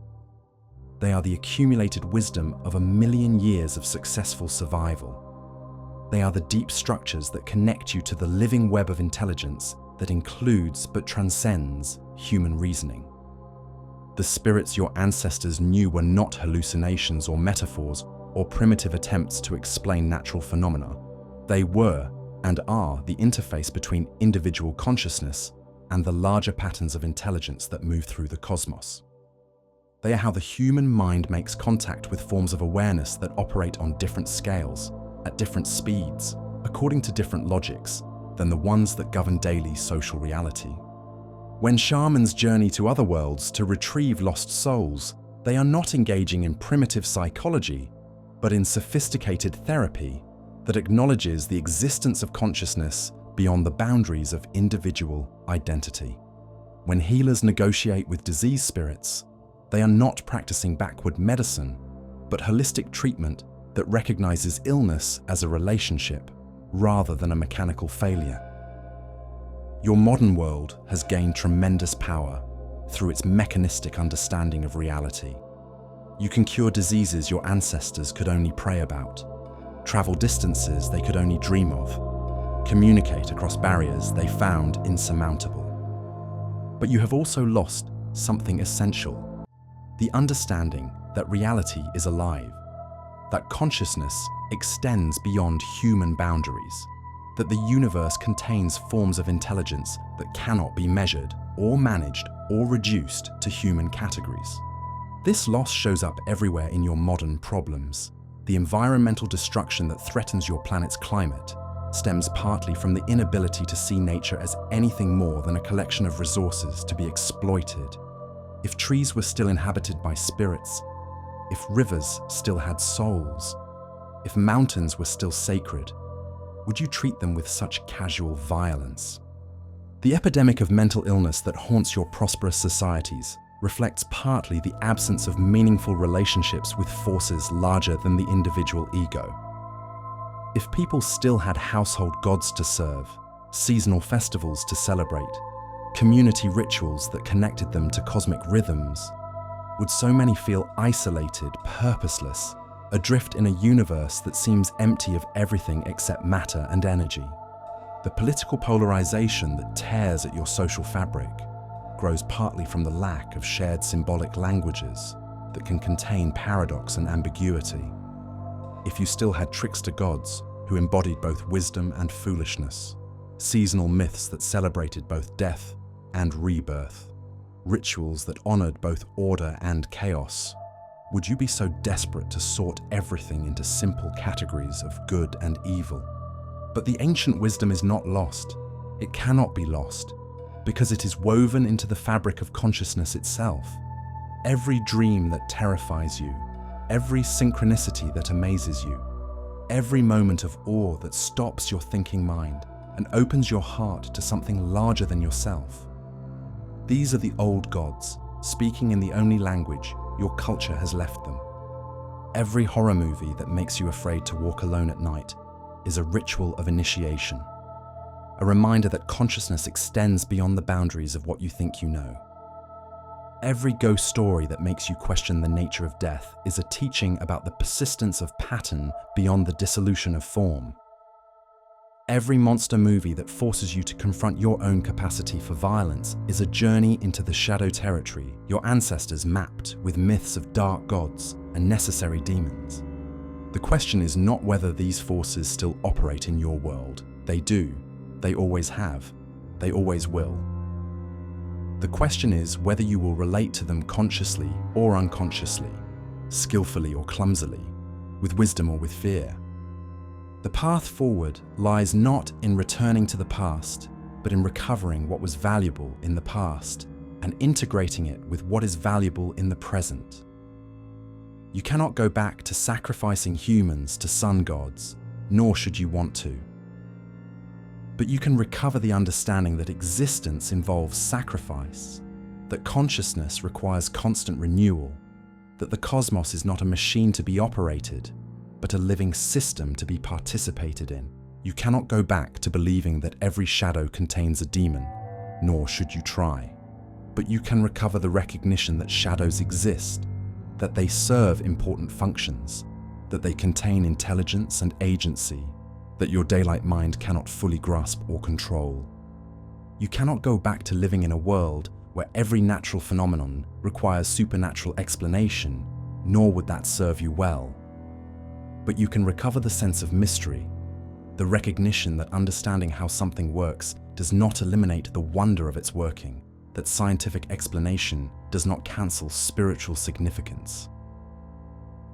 They are the accumulated wisdom of 1,000,000 years of successful survival. They are the deep structures that connect you to the living web of intelligence that includes but transcends human reasoning. The spirits your ancestors knew were not hallucinations or metaphors or primitive attempts to explain natural phenomena. They were and are the interface between individual consciousness and the larger patterns of intelligence that move through the cosmos. They are how the human mind makes contact with forms of awareness that operate on different scales, at different speeds, according to different logics than the ones that govern daily social reality. When shamans journey to other worlds to retrieve lost souls, they are not engaging in primitive psychology, but in sophisticated therapy that acknowledges the existence of consciousness beyond the boundaries of individual identity. When healers negotiate with disease spirits, they are not practicing backward medicine, but holistic treatment that recognizes illness as a relationship rather than a mechanical failure. Your modern world has gained tremendous power through its mechanistic understanding of reality. You can cure diseases your ancestors could only pray about, travel distances they could only dream of, communicate across barriers they found insurmountable. But you have also lost something essential: the understanding that reality is alive, that consciousness extends beyond human boundaries, that the universe contains forms of intelligence that cannot be measured, or managed or reduced to human categories. This loss shows up everywhere in your modern problems. The environmental destruction that threatens your planet's climate stems partly from the inability to see nature as anything more than a collection of resources to be exploited. If trees were still inhabited by spirits, if rivers still had souls, if mountains were still sacred, would you treat them with such casual violence? The epidemic of mental illness that haunts your prosperous societies reflects partly the absence of meaningful relationships with forces larger than the individual ego. If people still had household gods to serve, seasonal festivals to celebrate, community rituals that connected them to cosmic rhythms, would so many feel isolated, purposeless, adrift in a universe that seems empty of everything except matter and energy? The political polarization that tears at your social fabric grows partly from the lack of shared symbolic languages that can contain paradox and ambiguity. If you still had trickster gods who embodied both wisdom and foolishness, seasonal myths that celebrated both death and rebirth, rituals that honored both order and chaos, would you be so desperate to sort everything into simple categories of good and evil? But the ancient wisdom is not lost. It cannot be lost, because it is woven into the fabric of consciousness itself. Every dream that terrifies you, every synchronicity that amazes you, every moment of awe that stops your thinking mind and opens your heart to something larger than yourself. These are the old gods, speaking in the only language your culture has left them. Every horror movie that makes you afraid to walk alone at night is a ritual of initiation, a reminder that consciousness extends beyond the boundaries of what you think you know. Every ghost story that makes you question the nature of death is a teaching about the persistence of pattern beyond the dissolution of form. Every monster movie that forces you to confront your own capacity for violence is a journey into the shadow territory your ancestors mapped with myths of dark gods and necessary demons. The question is not whether these forces still operate in your world. They do. They always have. They always will. The question is whether you will relate to them consciously or unconsciously, skillfully or clumsily, with wisdom or with fear. The path forward lies not in returning to the past, but in recovering what was valuable in the past and integrating it with what is valuable in the present. You cannot go back to sacrificing humans to sun gods, nor should you want to. But you can recover the understanding that existence involves sacrifice, that consciousness requires constant renewal, that the cosmos is not a machine to be operated, but a living system to be participated in. You cannot go back to believing that every shadow contains a demon, nor should you try. But you can recover the recognition that shadows exist, that they serve important functions, that they contain intelligence and agency, that your daylight mind cannot fully grasp or control. You cannot go back to living in a world where every natural phenomenon requires supernatural explanation, nor would that serve you well. But you can recover the sense of mystery, the recognition that understanding how something works does not eliminate the wonder of its working, that scientific explanation does not cancel spiritual significance.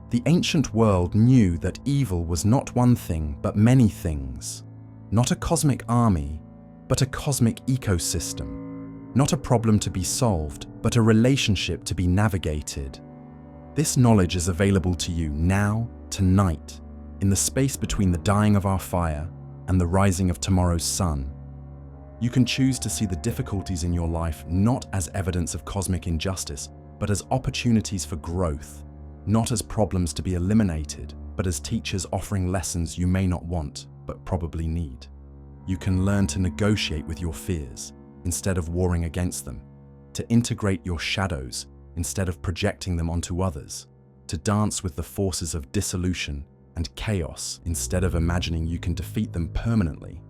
The ancient world knew that evil was not one thing, but many things. Not a cosmic army, but a cosmic ecosystem. Not a problem to be solved, but a relationship to be navigated. This knowledge is available to you now, tonight, in the space between the dying of our fire and the rising of tomorrow's sun. You can choose to see the difficulties in your life not as evidence of cosmic injustice, but as opportunities for growth. Not as problems to be eliminated, but as teachers offering lessons you may not want, but probably need. You can learn to negotiate with your fears instead of warring against them, to integrate your shadows instead of projecting them onto others, to dance with the forces of dissolution and chaos instead of imagining you can defeat them permanently.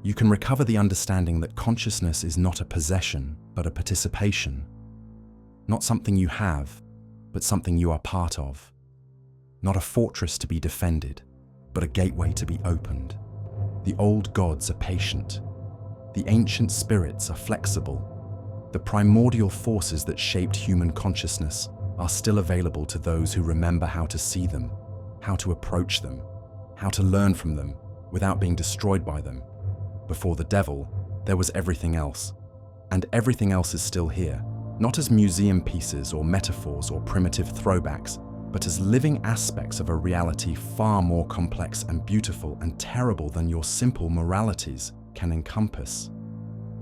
You can recover the understanding that consciousness is not a possession, but a participation. Not something you have, but something you are part of. Not a fortress to be defended, but a gateway to be opened. The old gods are patient. The ancient spirits are flexible. The primordial forces that shaped human consciousness are still available to those who remember how to see them, how to approach them, how to learn from them without being destroyed by them. Before the devil, there was everything else. And everything else is still here, not as museum pieces or metaphors or primitive throwbacks, but as living aspects of a reality far more complex and beautiful and terrible than your simple moralities can encompass.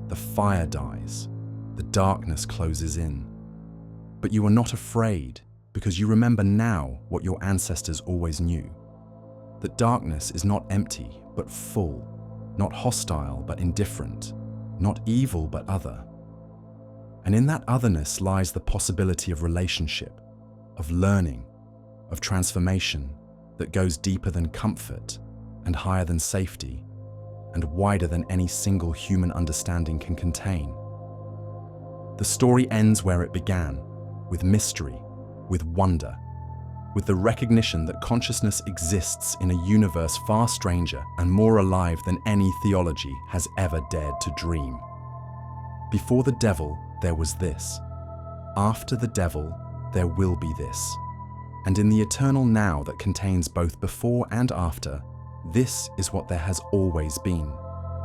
The fire dies, the darkness closes in. But you are not afraid because you remember now what your ancestors always knew. That darkness is not empty but full, not hostile but indifferent, not evil but other. And in that otherness lies the possibility of relationship, of learning, of transformation that goes deeper than comfort and higher than safety and wider than any single human understanding can contain. The story ends where it began, with mystery, with wonder, with the recognition that consciousness exists in a universe far stranger and more alive than any theology has ever dared to dream. Before the devil, there was this. After the devil, there will be this. And in the eternal now that contains both before and after, this is what there has always been.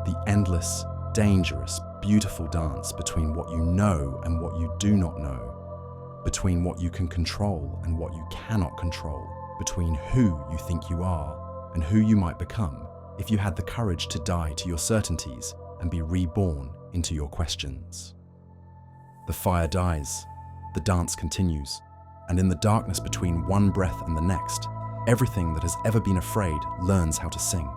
The endless, dangerous, beautiful dance between what you know and what you do not know, between what you can control and what you cannot control, between who you think you are and who you might become if you had the courage to die to your certainties and be reborn into your questions. The fire dies, the dance continues, and in the darkness between one breath and the next, everything that has ever been afraid learns how to sing.